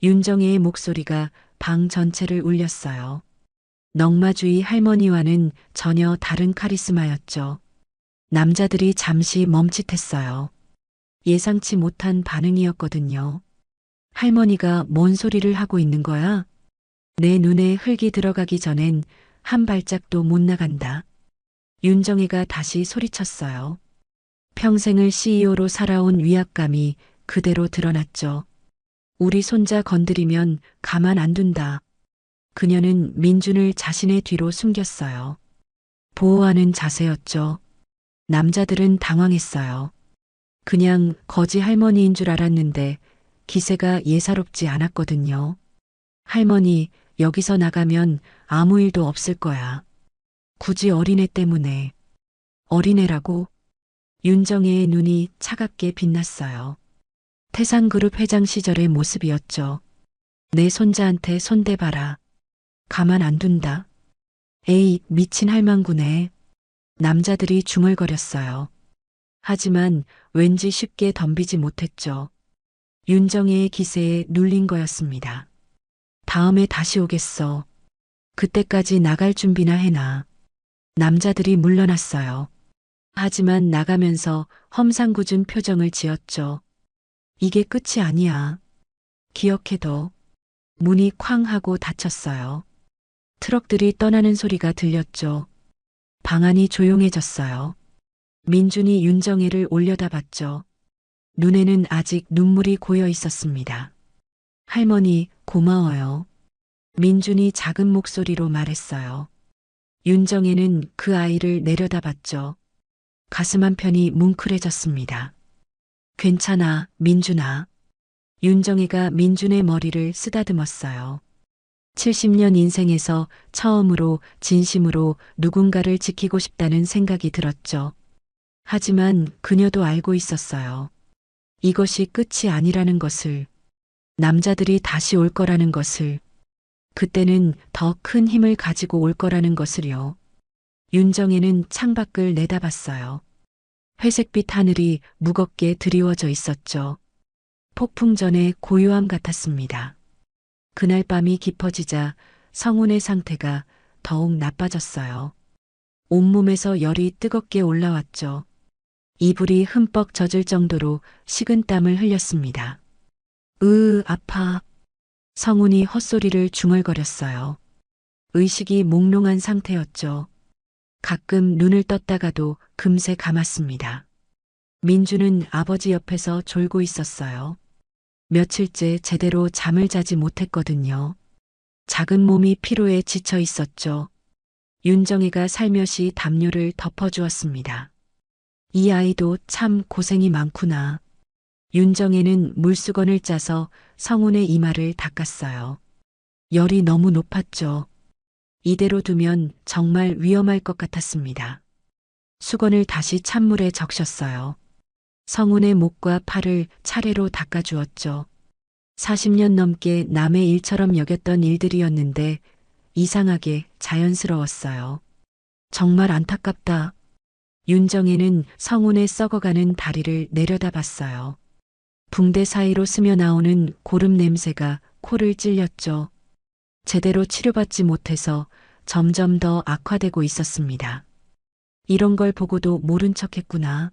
윤정애의 목소리가 방 전체를 울렸어요. 넝마주의 할머니와는 전혀 다른 카리스마였죠. 남자들이 잠시 멈칫했어요. 예상치 못한 반응이었거든요. 할머니가 뭔 소리를 하고 있는 거야? 내 눈에 흙이 들어가기 전엔 한 발짝도 못 나간다. 윤정애가 다시 소리쳤어요. 평생을 CEO로 살아온 위압감이 그대로 드러났죠. 우리 손자 건드리면 가만 안 둔다. 그녀는 민준을 자신의 뒤로 숨겼어요. 보호하는 자세였죠. 남자들은 당황했어요. 그냥 거지 할머니인 줄 알았는데 기세가 예사롭지 않았거든요. 할머니, 여기서 나가면 아무 일도 없을 거야. 굳이 어린애 때문에. 어린애라고? 윤정애의 눈이 차갑게 빛났어요. 태산그룹 회장 시절의 모습이었죠. 내 손자한테 손대봐라. 가만 안 둔다. 에이, 미친 할망구네. 남자들이 중얼거렸어요. 하지만 왠지 쉽게 덤비지 못했죠. 윤정애의 기세에 눌린 거였습니다. 다음에 다시 오겠어. 그때까지 나갈 준비나 해놔. 남자들이 물러났어요. 하지만 나가면서 험상궂은 표정을 지었죠. 이게 끝이 아니야. 기억해둬. 문이 쾅 하고 닫혔어요. 트럭들이 떠나는 소리가 들렸죠. 방 안이 조용해졌어요. 민준이 윤정애를 올려다봤죠. 눈에는 아직 눈물이 고여 있었습니다. 할머니, 고마워요. 민준이 작은 목소리로 말했어요. 윤정애는 그 아이를 내려다봤죠. 가슴 한편이 뭉클해졌습니다. 괜찮아, 민준아. 윤정애가 민준의 머리를 쓰다듬었어요. 70년 인생에서 처음으로 진심으로 누군가를 지키고 싶다는 생각이 들었죠. 하지만 그녀도 알고 있었어요. 이것이 끝이 아니라는 것을, 남자들이 다시 올 거라는 것을, 그때는 더 큰 힘을 가지고 올 거라는 것을요. 윤정애는 창밖을 내다봤어요. 회색빛 하늘이 무겁게 드리워져 있었죠. 폭풍 전의 고요함 같았습니다. 그날 밤이 깊어지자 성운의 상태가 더욱 나빠졌어요. 온몸에서 열이 뜨겁게 올라왔죠. 이불이 흠뻑 젖을 정도로 식은땀을 흘렸습니다. 아파. 성운이 헛소리를 중얼거렸어요. 의식이 몽롱한 상태였죠. 가끔 눈을 떴다가도 금세 감았습니다. 민주는 아버지 옆에서 졸고 있었어요. 며칠째 제대로 잠을 자지 못했거든요. 작은 몸이 피로에 지쳐 있었죠. 윤정이가 살며시 담요를 덮어주었습니다. 이 아이도 참 고생이 많구나. 윤정이는 물수건을 짜서 성훈의 이마를 닦았어요. 열이 너무 높았죠. 이대로 두면 정말 위험할 것 같았습니다. 수건을 다시 찬물에 적셨어요. 성훈의 목과 팔을 차례로 닦아주었죠. 40년 넘게 남의 일처럼 여겼던 일들이었는데 이상하게 자연스러웠어요. 정말 안타깝다. 윤정이는 성훈의 썩어가는 다리를 내려다봤어요. 붕대 사이로 스며 나오는 고름 냄새가 코를 찔렸죠. 제대로 치료받지 못해서 점점 더 악화되고 있었습니다. 이런 걸 보고도 모른 척했구나.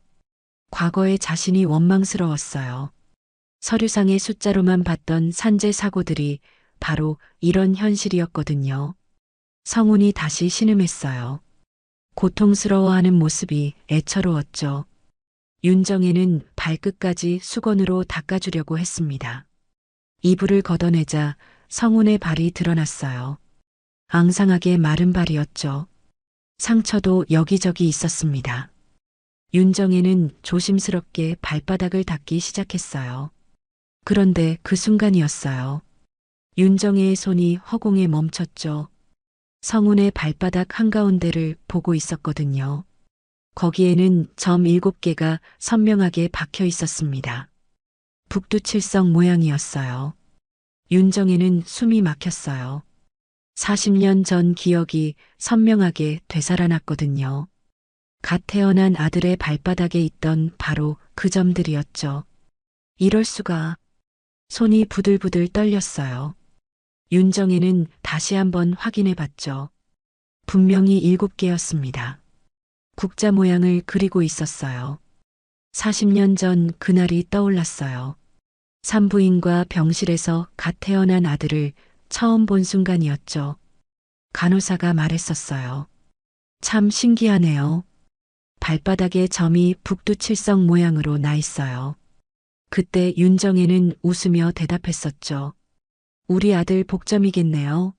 과거의 자신이 원망스러웠어요. 서류상의 숫자로만 봤던 산재 사고들이 바로 이런 현실이었거든요. 성훈이 다시 신음했어요. 고통스러워하는 모습이 애처로웠죠. 윤정이는 발끝까지 수건으로 닦아주려고 했습니다. 이불을 걷어내자 성훈의 발이 드러났어요. 앙상하게 마른 발이었죠. 상처도 여기저기 있었습니다. 윤정이는 조심스럽게 발바닥을 닦기 시작했어요. 그런데 그 순간이었어요. 윤정이의 손이 허공에 멈췄죠. 성훈의 발바닥 한가운데를 보고 있었거든요. 거기에는 점 7개가 선명하게 박혀 있었습니다. 북두칠성 모양이었어요. 윤정이는 숨이 막혔어요. 40년 전 기억이 선명하게 되살아났거든요. 갓 태어난 아들의 발바닥에 있던 바로 그 점들이었죠. 이럴 수가. 손이 부들부들 떨렸어요. 윤정이는 다시 한번 확인해 봤죠. 분명히 7개였습니다. 국자 모양을 그리고 있었어요. 40년 전 그날이 떠올랐어요. 산부인과 병실에서 갓 태어난 아들을 처음 본 순간이었죠. 간호사가 말했었어요. 참 신기하네요. 발바닥에 점이 북두칠성 모양으로 나 있어요. 그때 윤정이는 웃으며 대답했었죠. 우리 아들 복점이겠네요.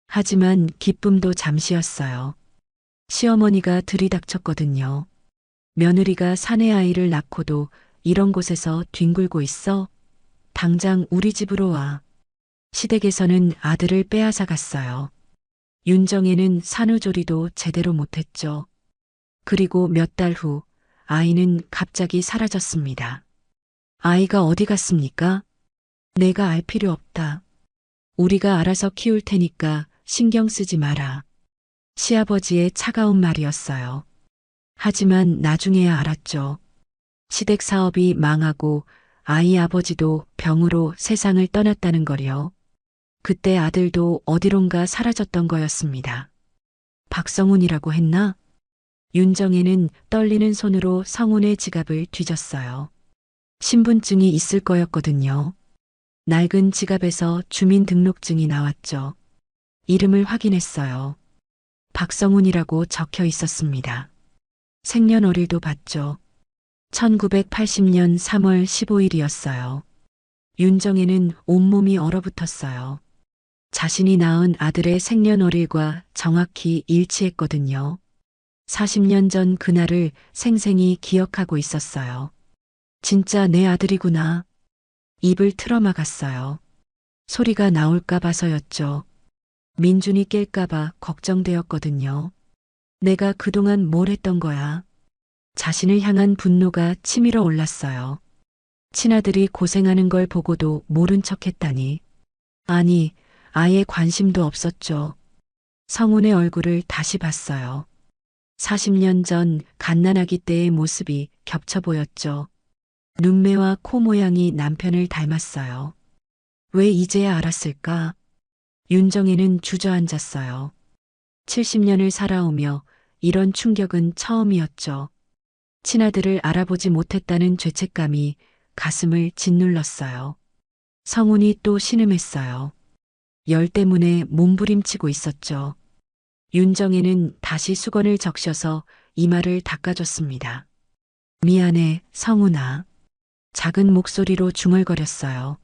하지만 기쁨도 잠시였어요. 시어머니가 들이닥쳤거든요. 며느리가 사내 아이를 낳고도 이런 곳에서 뒹굴고 있어? 당장 우리 집으로 와. 시댁에서는 아들을 빼앗아 갔어요. 윤정이는 산후조리도 제대로 못했죠. 그리고 몇 달 후 아이는 갑자기 사라졌습니다. 아이가 어디 갔습니까? 내가 알 필요 없다. 우리가 알아서 키울 테니까 신경 쓰지 마라. 시아버지의 차가운 말이었어요. 하지만 나중에야 알았죠. 시댁 사업이 망하고 아이 아버지도 병으로 세상을 떠났다는 걸요. 그때 아들도 어디론가 사라졌던 거였습니다. 박성훈이라고 했나? 윤정이는 떨리는 손으로 성훈의 지갑을 뒤졌어요. 신분증이 있을 거였거든요. 낡은 지갑에서 주민등록증이 나왔죠. 이름을 확인했어요. 박성훈이라고 적혀 있었습니다. 생년월일도 봤죠. 1980년 3월 15일이었어요. 윤정이는 온몸이 얼어붙었어요. 자신이 낳은 아들의 생년월일과 정확히 일치했거든요. 40년 전 그날을 생생히 기억하고 있었어요. 진짜 내 아들이구나. 입을 틀어막았어요. 소리가 나올까 봐서였죠. 민준이 깰까 봐 걱정되었거든요. 내가 그동안 뭘 했던 거야. 자신을 향한 분노가 치밀어 올랐어요. 친아들이 고생하는 걸 보고도 모른 척했다니. 아니, 아예 관심도 없었죠. 성훈의 얼굴을 다시 봤어요. 40년 전 갓난아기 때의 모습이 겹쳐 보였죠. 눈매와 코 모양이 남편을 닮았어요. 왜 이제야 알았을까? 윤정이는 주저앉았어요. 70년을 살아오며 이런 충격은 처음이었죠. 친아들을 알아보지 못했다는 죄책감이 가슴을 짓눌렀어요. 성훈이 또 신음했어요. 열 때문에 몸부림치고 있었죠. 윤정혜는 다시 수건을 적셔서 이마를 닦아줬습니다. 미안해, 성훈아. 작은 목소리로 중얼거렸어요.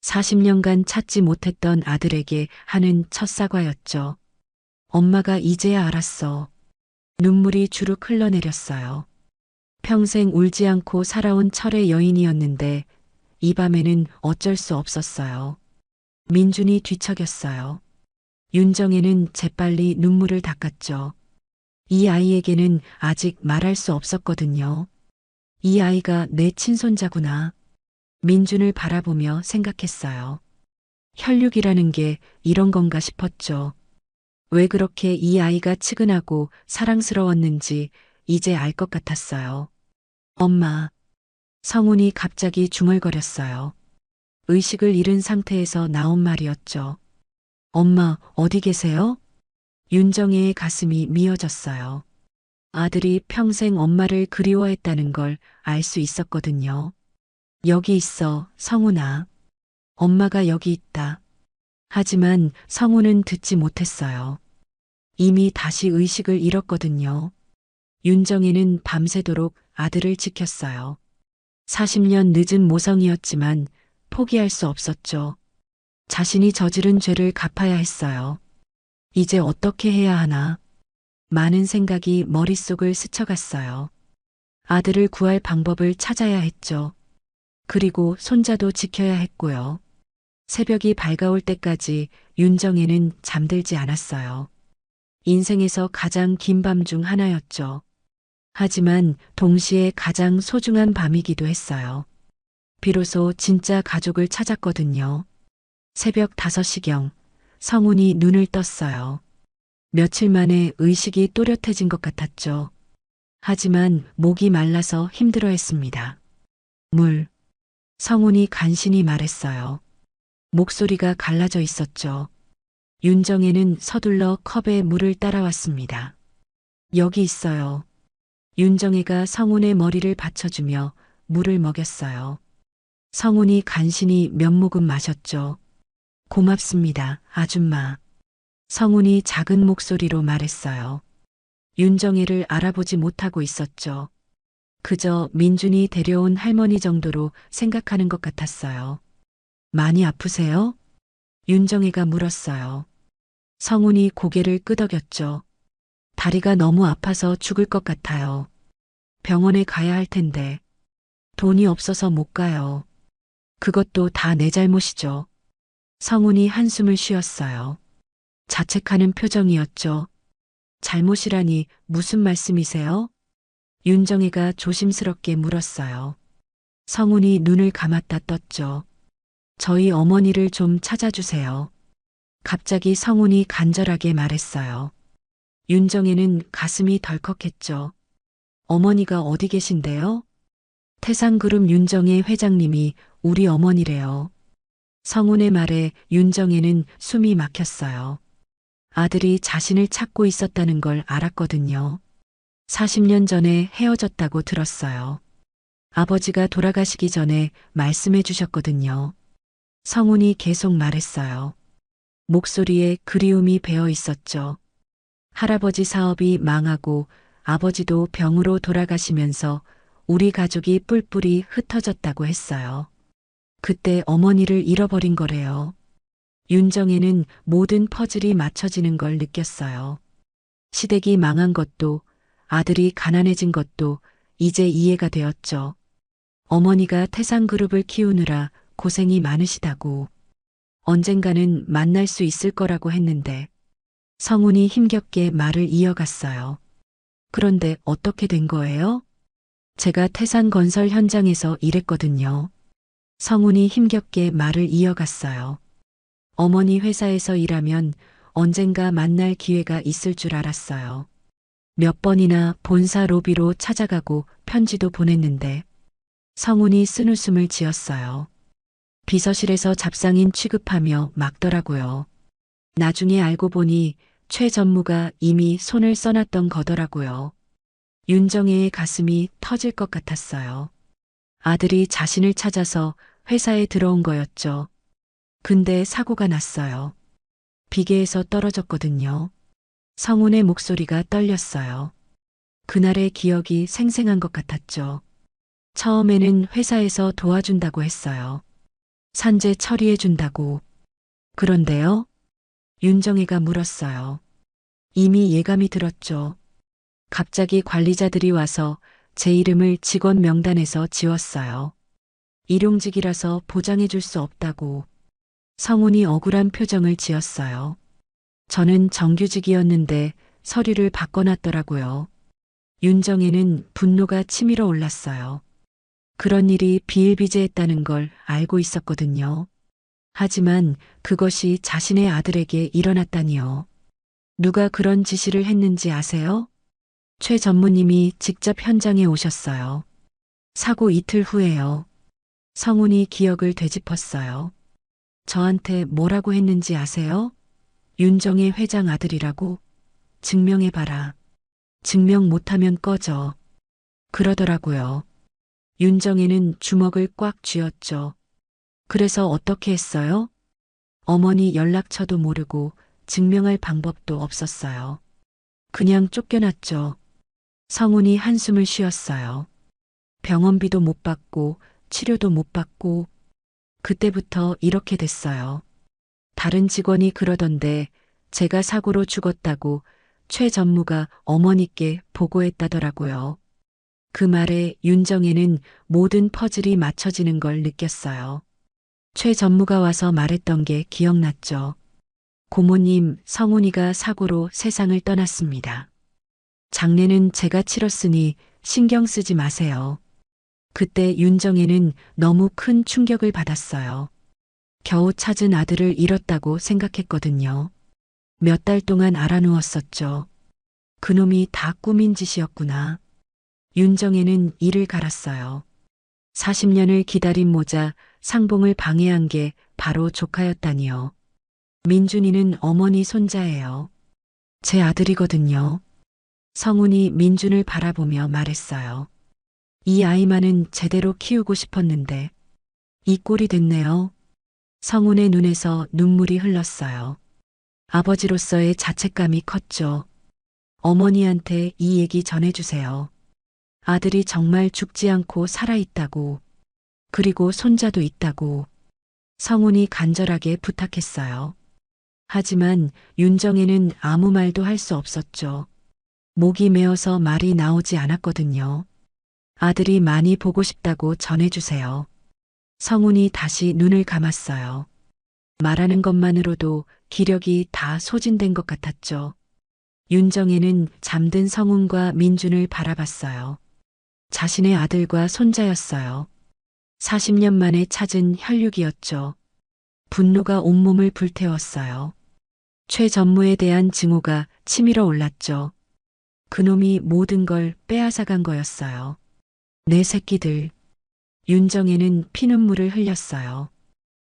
40년간 찾지 못했던 아들에게 하는 첫 사과였죠. 엄마가 이제야 알았어. 눈물이 주룩 흘러내렸어요. 평생 울지 않고 살아온 철의 여인이었는데 이 밤에는 어쩔 수 없었어요. 민준이 뒤척였어요. 윤정혜는 재빨리 눈물을 닦았죠. 이 아이에게는 아직 말할 수 없었거든요. 이 아이가 내 친손자구나. 민준을 바라보며 생각했어요. 혈육이라는 게 이런 건가 싶었죠. 왜 그렇게 이 아이가 치근하고 사랑스러웠는지 이제 알 것 같았어요. 엄마. 성훈이 갑자기 중얼거렸어요. 의식을 잃은 상태에서 나온 말이었죠. 엄마, 어디 계세요? 윤정혜의 가슴이 미어졌어요. 아들이 평생 엄마를 그리워했다는 걸 알 수 있었거든요. 여기 있어, 성훈아. 엄마가 여기 있다. 하지만 성훈은 듣지 못했어요. 이미 다시 의식을 잃었거든요. 윤정혜는 밤새도록 아들을 지켰어요. 40년 늦은 모성이었지만 포기할 수 없었죠. 자신이 저지른 죄를 갚아야 했어요. 이제 어떻게 해야 하나? 많은 생각이 머릿속을 스쳐갔어요. 아들을 구할 방법을 찾아야 했죠. 그리고 손자도 지켜야 했고요. 새벽이 밝아올 때까지 윤정혜는 잠들지 않았어요. 인생에서 가장 긴 밤 중 하나였죠. 하지만 동시에 가장 소중한 밤이기도 했어요. 비로소 진짜 가족을 찾았거든요. 새벽 5시경 성훈이 눈을 떴어요. 며칠 만에 의식이 또렷해진 것 같았죠. 하지만 목이 말라서 힘들어했습니다. 물. 성훈이 간신히 말했어요. 목소리가 갈라져 있었죠. 윤정혜는 서둘러 컵에 물을 따라왔습니다. 여기 있어요. 윤정혜가 성훈의 머리를 받쳐주며 물을 먹였어요. 성훈이 간신히 몇 모금 마셨죠. 고맙습니다, 아줌마. 성훈이 작은 목소리로 말했어요. 윤정혜를 알아보지 못하고 있었죠. 그저 민준이 데려온 할머니 정도로 생각하는 것 같았어요. 많이 아프세요? 윤정혜가 물었어요. 성훈이 고개를 끄덕였죠. 다리가 너무 아파서 죽을 것 같아요. 병원에 가야 할 텐데. 돈이 없어서 못 가요. 그것도 다 내 잘못이죠. 성훈이 한숨을 쉬었어요. 자책하는 표정이었죠. 잘못이라니 무슨 말씀이세요? 윤정혜가 조심스럽게 물었어요. 성훈이 눈을 감았다 떴죠. 저희 어머니를 좀 찾아주세요. 갑자기 성훈이 간절하게 말했어요. 윤정혜는 가슴이 덜컥했죠. 어머니가 어디 계신데요? 태상그룹 윤정혜 회장님이 우리 어머니래요. 성훈의 말에 윤정혜는 숨이 막혔어요. 아들이 자신을 찾고 있었다는 걸 알았거든요. 40년 전에 헤어졌다고 들었어요. 아버지가 돌아가시기 전에 말씀해 주셨거든요. 성훈이 계속 말했어요. 목소리에 그리움이 배어 있었죠. 할아버지 사업이 망하고 아버지도 병으로 돌아가시면서 우리 가족이 뿔뿔이 흩어졌다고 했어요. 그때 어머니를 잃어버린 거래요. 윤정혜는 모든 퍼즐이 맞춰지는 걸 느꼈어요. 시댁이 망한 것도 아들이 가난해진 것도 이제 이해가 되었죠. 어머니가 태상그룹을 키우느라 고생이 많으시다고. 언젠가는 만날 수 있을 거라고 했는데 성훈이 힘겹게 말을 이어갔어요. 그런데 어떻게 된 거예요? 제가 태산건설 현장에서 일했거든요. 성훈이 힘겹게 말을 이어갔어요. 어머니 회사에서 일하면 언젠가 만날 기회가 있을 줄 알았어요. 몇 번이나 본사 로비로 찾아가고 편지도 보냈는데 성훈이 쓴웃음을 지었어요. 비서실에서 잡상인 취급하며 막더라고요. 나중에 알고 보니 최 전무가 이미 손을 써놨던 거더라고요. 윤정혜의 가슴이 터질 것 같았어요. 아들이 자신을 찾아서 회사에 들어온 거였죠. 근데 사고가 났어요. 비계에서 떨어졌거든요. 성훈의 목소리가 떨렸어요. 그날의 기억이 생생한 것 같았죠. 처음에는 회사에서 도와준다고 했어요. 산재 처리해준다고. 그런데요? 윤정혜가 물었어요. 이미 예감이 들었죠. 갑자기 관리자들이 와서 제 이름을 직원 명단에서 지웠어요. 일용직이라서 보장해줄 수 없다고. 성훈이 억울한 표정을 지었어요. 저는 정규직이었는데 서류를 바꿔놨더라고요. 윤정혜는 분노가 치밀어 올랐어요. 그런 일이 비일비재했다는 걸 알고 있었거든요. 하지만 그것이 자신의 아들에게 일어났다니요. 누가 그런 지시를 했는지 아세요? 최 전무님이 직접 현장에 오셨어요. 사고 이틀 후에요. 성훈이 기억을 되짚었어요. 저한테 뭐라고 했는지 아세요? 윤정혜 회장 아들이라고? 증명해봐라. 증명 못하면 꺼져. 그러더라고요. 윤정혜는 주먹을 꽉 쥐었죠. 그래서 어떻게 했어요? 어머니 연락처도 모르고 증명할 방법도 없었어요. 그냥 쫓겨났죠. 성훈이 한숨을 쉬었어요. 병원비도 못 받고 치료도 못 받고 그때부터 이렇게 됐어요. 다른 직원이 그러던데 제가 사고로 죽었다고 최 전무가 어머니께 보고했다더라고요. 그 말에 윤정혜는 모든 퍼즐이 맞춰지는 걸 느꼈어요. 최 전무가 와서 말했던 게 기억났죠. 고모님, 성훈이가 사고로 세상을 떠났습니다. 장례는 제가 치렀으니 신경 쓰지 마세요. 그때 윤정혜는 너무 큰 충격을 받았어요. 겨우 찾은 아들을 잃었다고 생각했거든요. 몇 달 동안 알아누웠었죠. 그놈이 다 꾸민 짓이었구나. 윤정혜는 이를 갈았어요. 40년을 기다린 모자, 상봉을 방해한 게 바로 조카였다니요. 민준이는 어머니 손자예요. 제 아들이거든요. 성훈이 민준을 바라보며 말했어요. 이 아이만은 제대로 키우고 싶었는데 이 꼴이 됐네요. 성훈의 눈에서 눈물이 흘렀어요. 아버지로서의 자책감이 컸죠. 어머니한테 이 얘기 전해주세요. 아들이 정말 죽지 않고 살아있다고. 그리고 손자도 있다고. 성훈이 간절하게 부탁했어요. 하지만 윤정혜는 아무 말도 할 수 없었죠. 목이 메어서 말이 나오지 않았거든요. 아들이 많이 보고 싶다고 전해주세요. 성훈이 다시 눈을 감았어요. 말하는 것만으로도 기력이 다 소진된 것 같았죠. 윤정혜는 잠든 성훈과 민준을 바라봤어요. 자신의 아들과 손자였어요. 40년 만에 찾은 혈육이었죠. 분노가 온몸을 불태웠어요. 최 전무에 대한 증오가 치밀어 올랐죠. 그놈이 모든 걸 빼앗아간 거였어요. 내 새끼들. 윤정혜는 피눈물을 흘렸어요.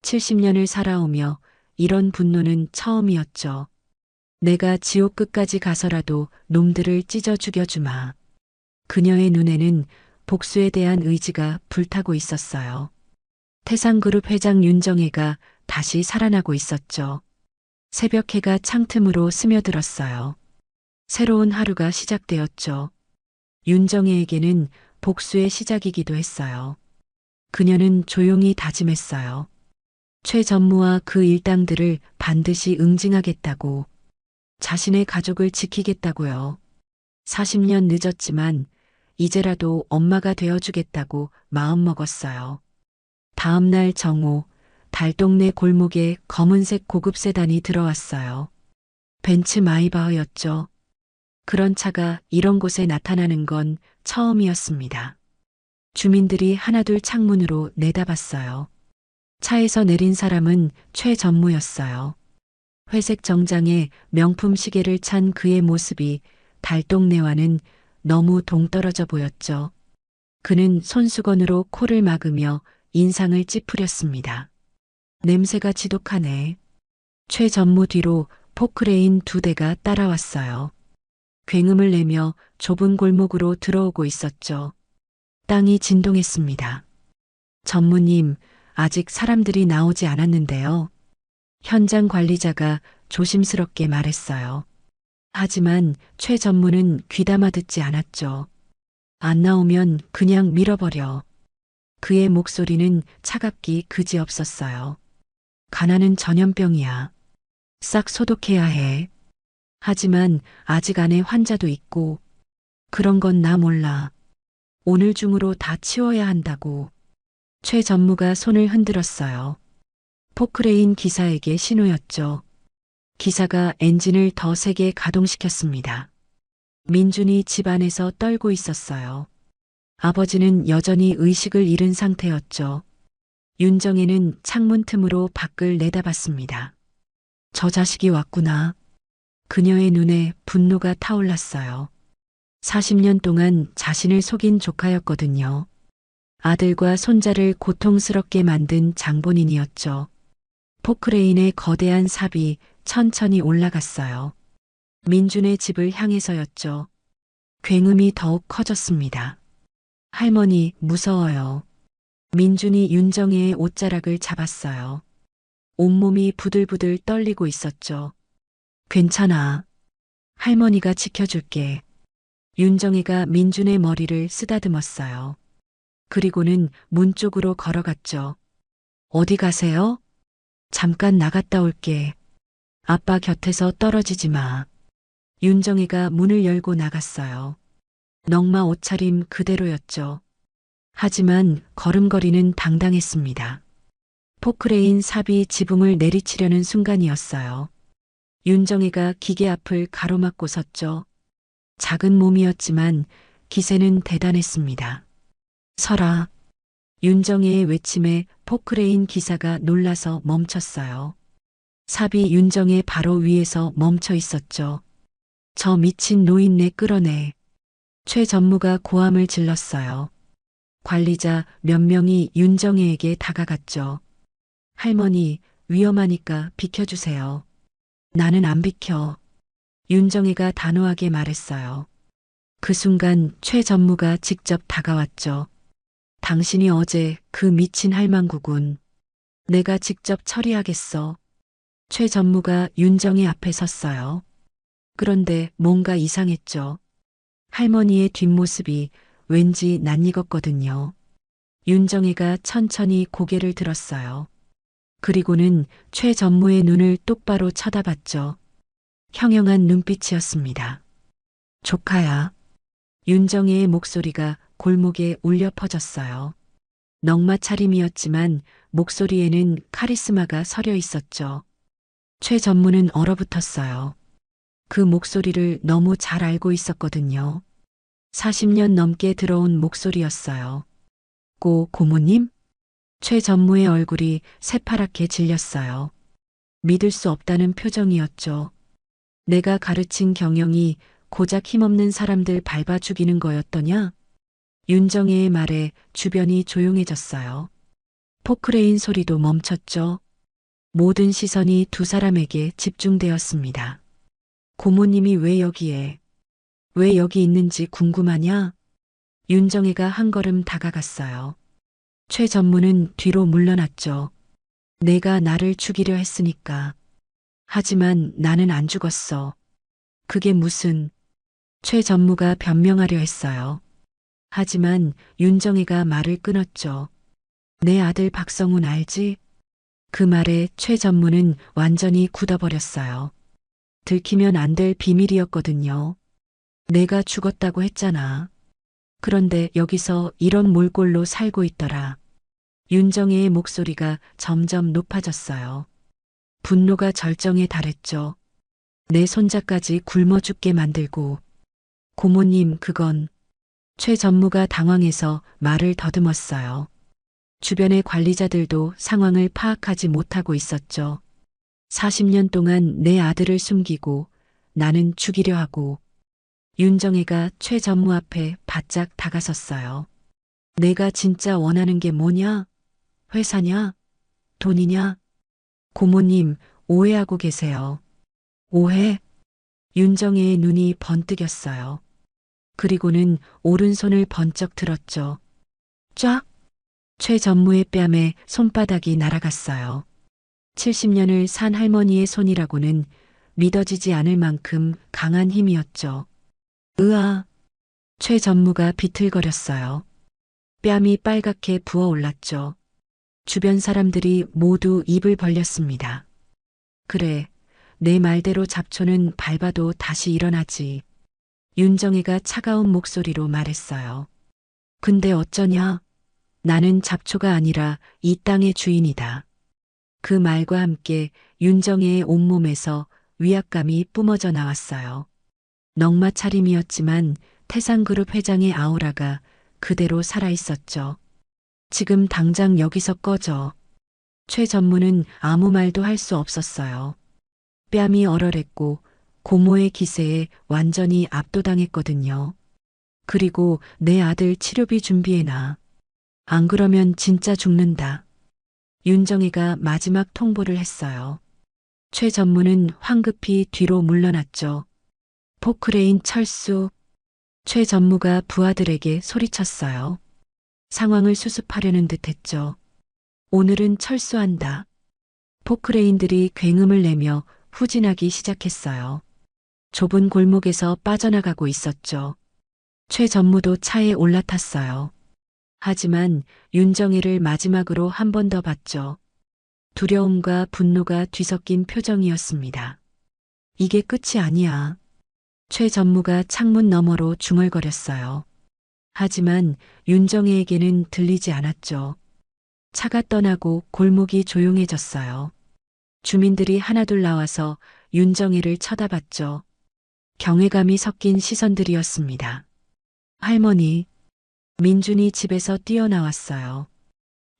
70년을 살아오며 이런 분노는 처음이었죠. 내가 지옥 끝까지 가서라도 놈들을 찢어 죽여주마. 그녀의 눈에는 복수에 대한 의지가 불타고 있었어요. 태상그룹 회장 윤정혜가 다시 살아나고 있었죠. 새벽해가 창틈으로 스며들었어요. 새로운 하루가 시작되었죠. 윤정혜에게는 복수의 시작이기도 했어요. 그녀는 조용히 다짐했어요. 최 전무와 그 일당들을 반드시 응징하겠다고. 자신의 가족을 지키겠다고요. 40년 늦었지만 이제라도 엄마가 되어주겠다고 마음먹었어요. 다음 날 정오, 달동네 골목에 검은색 고급 세단이 들어왔어요. 벤츠 마이바흐였죠. 그런 차가 이런 곳에 나타나는 건 처음이었습니다. 주민들이 하나둘 창문으로 내다봤어요. 차에서 내린 사람은 최 전무였어요. 회색 정장에 명품 시계를 찬 그의 모습이 달동네와는 너무 동떨어져 보였죠. 그는 손수건으로 코를 막으며 인상을 찌푸렸습니다. 냄새가 지독하네. 최 전무 뒤로 포크레인 2대가 따라왔어요. 굉음을 내며 좁은 골목으로 들어오고 있었죠. 땅이 진동했습니다. 전무님, 아직 사람들이 나오지 않았는데요. 현장 관리자가 조심스럽게 말했어요. 하지만 최 전무는 귀담아 듣지 않았죠. 안 나오면 그냥 밀어버려. 그의 목소리는 차갑기 그지없었어요. 가난은 전염병이야. 싹 소독해야 해. 하지만 아직 안에 환자도 있고 그런 건 나 몰라. 오늘 중으로 다 치워야 한다고. 최 전무가 손을 흔들었어요. 포크레인 기사에게 신호였죠. 기사가 엔진을 더 세게 가동시켰습니다. 민준이 집 안에서 떨고 있었어요. 아버지는 여전히 의식을 잃은 상태였죠. 윤정혜는 창문 틈으로 밖을 내다봤습니다. 저 자식이 왔구나. 그녀의 눈에 분노가 타올랐어요. 40년 동안 자신을 속인 조카였거든요. 아들과 손자를 고통스럽게 만든 장본인이었죠. 포크레인의 거대한 삽이 천천히 올라갔어요. 민준의 집을 향해서였죠. 굉음이 더욱 커졌습니다. 할머니, 무서워요. 민준이 윤정혜의 옷자락을 잡았어요. 온몸이 부들부들 떨리고 있었죠. 괜찮아. 할머니가 지켜줄게. 윤정혜가 민준의 머리를 쓰다듬었어요. 그리고는 문 쪽으로 걸어갔죠. 어디 가세요? 잠깐 나갔다 올게. 아빠 곁에서 떨어지지 마. 윤정혜가 문을 열고 나갔어요. 넝마 옷차림 그대로였죠. 하지만 걸음걸이는 당당했습니다. 포크레인 삽이 지붕을 내리치려는 순간이었어요. 윤정혜가 기계 앞을 가로막고 섰죠. 작은 몸이었지만 기세는 대단했습니다. 서라. 윤정혜의 외침에 포크레인 기사가 놀라서 멈췄어요. 삽이 윤정혜 바로 위에서 멈춰 있었죠. 저 미친 노인네 끌어내. 최 전무가 고함을 질렀어요. 관리자 몇 명이 윤정혜에게 다가갔죠. 할머니, 위험하니까 비켜주세요. 나는 안 비켜. 윤정혜가 단호하게 말했어요. 그 순간 최 전무가 직접 다가왔죠. 당신이 어제 그 미친 할망구군. 내가 직접 처리하겠어. 최 전무가 윤정혜 앞에 섰어요. 그런데 뭔가 이상했죠. 할머니의 뒷모습이 왠지 낯익었거든요. 윤정혜가 천천히 고개를 들었어요. 그리고는 최 전무의 눈을 똑바로 쳐다봤죠. 형형한 눈빛이었습니다. 조카야. 윤정혜의 목소리가 골목에 울려 퍼졌어요. 넝마 차림이었지만 목소리에는 카리스마가 서려 있었죠. 최 전무는 얼어붙었어요. 그 목소리를 너무 잘 알고 있었거든요. 40년 넘게 들어온 목소리였어요. 고모님? 최 전무의 얼굴이 새파랗게 질렸어요. 믿을 수 없다는 표정이었죠. 내가 가르친 경영이 고작 힘없는 사람들 밟아 죽이는 거였더냐? 윤정혜의 말에 주변이 조용해졌어요. 포크레인 소리도 멈췄죠. 모든 시선이 두 사람에게 집중되었습니다. 고모님이 왜 여기 있는지 궁금하냐? 윤정혜가 한 걸음 다가갔어요. 최 전무는 뒤로 물러났죠. 내가 나를 죽이려 했으니까. 하지만 나는 안 죽었어. 그게 무슨... 최 전무가 변명하려 했어요. 하지만 윤정혜가 말을 끊었죠. 내 아들 박성훈 알지? 그 말에 최 전무는 완전히 굳어버렸어요. 들키면 안 될 비밀이었거든요. 내가 죽었다고 했잖아. 그런데 여기서 이런 몰골로 살고 있더라. 윤정혜의 목소리가 점점 높아졌어요. 분노가 절정에 달했죠. 내 손자까지 굶어 죽게 만들고. 고모님, 그건... 최 전무가 당황해서 말을 더듬었어요. 주변의 관리자들도 상황을 파악하지 못하고 있었죠. 40년 동안 내 아들을 숨기고 나는 죽이려 하고. 윤정혜가 최 전무 앞에 바짝 다가섰어요. 내가 진짜 원하는 게 뭐냐? 회사냐? 돈이냐? 고모님, 오해하고 계세요. 오해? 윤정혜의 눈이 번뜩였어요. 그리고는 오른손을 번쩍 들었죠. 쫙! 최 전무의 뺨에 손바닥이 날아갔어요. 70년을 산 할머니의 손이라고는 믿어지지 않을 만큼 강한 힘이었죠. 으아! 최 전무가 비틀거렸어요. 뺨이 빨갛게 부어올랐죠. 주변 사람들이 모두 입을 벌렸습니다. 그래, 내 말대로 잡초는 밟아도 다시 일어나지. 윤정이가 차가운 목소리로 말했어요. 근데 어쩌냐? 나는 잡초가 아니라 이 땅의 주인이다. 그 말과 함께 윤정이의 온몸에서 위압감이 뿜어져 나왔어요. 넉마 차림이었지만 태상그룹 회장의 아우라가 그대로 살아있었죠. 지금 당장 여기서 꺼져. 최 전무는 아무 말도 할 수 없었어요. 뺨이 얼얼했고 고모의 기세에 완전히 압도당했거든요. 그리고 내 아들 치료비 준비해놔. 안 그러면 진짜 죽는다. 윤정이가 마지막 통보를 했어요. 최 전무는 황급히 뒤로 물러났죠. 포크레인 철수. 최 전무가 부하들에게 소리쳤어요. 상황을 수습하려는 듯 했죠. 오늘은 철수한다. 포크레인들이 굉음을 내며 후진하기 시작했어요. 좁은 골목에서 빠져나가고 있었죠. 최 전무도 차에 올라탔어요. 하지만 윤정이를 마지막으로 한 번 더 봤죠. 두려움과 분노가 뒤섞인 표정이었습니다. 이게 끝이 아니야. 최 전무가 창문 너머로 중얼거렸어요. 하지만 윤정이에게는 들리지 않았죠. 차가 떠나고 골목이 조용해졌어요. 주민들이 하나둘 나와서 윤정이를 쳐다봤죠. 경외감이 섞인 시선들이었습니다. 할머니, 민준이 집에서 뛰어나왔어요.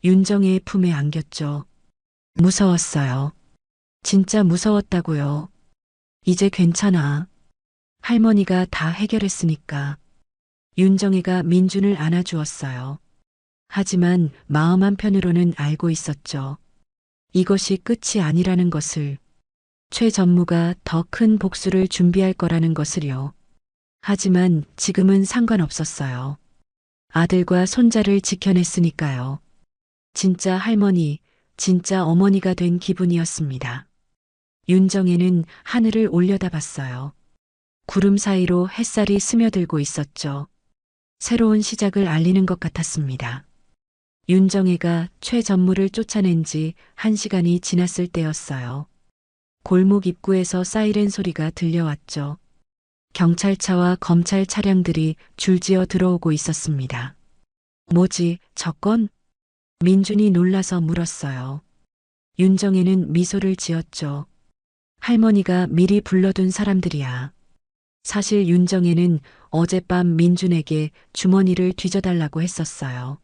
윤정이의 품에 안겼죠. 무서웠어요. 진짜 무서웠다고요. 이제 괜찮아. 할머니가 다 해결했으니까. 윤정이가 민준을 안아주었어요. 하지만 마음 한편으로는 알고 있었죠. 이것이 끝이 아니라는 것을. 최 전무가 더 큰 복수를 준비할 거라는 것을요. 하지만 지금은 상관없었어요. 아들과 손자를 지켜냈으니까요. 진짜 할머니, 진짜 어머니가 된 기분이었습니다. 윤정이는 하늘을 올려다봤어요. 구름 사이로 햇살이 스며들고 있었죠. 새로운 시작을 알리는 것 같았습니다. 윤정이가 최 전무를 쫓아낸 지 1시간이 지났을 때였어요. 골목 입구에서 사이렌 소리가 들려왔죠. 경찰차와 검찰 차량들이 줄지어 들어오고 있었습니다. 뭐지, 저건? 민준이 놀라서 물었어요. 윤정이는 미소를 지었죠. 할머니가 미리 불러둔 사람들이야. 사실 윤정이는 어젯밤 민준에게 주머니를 뒤져달라고 했었어요.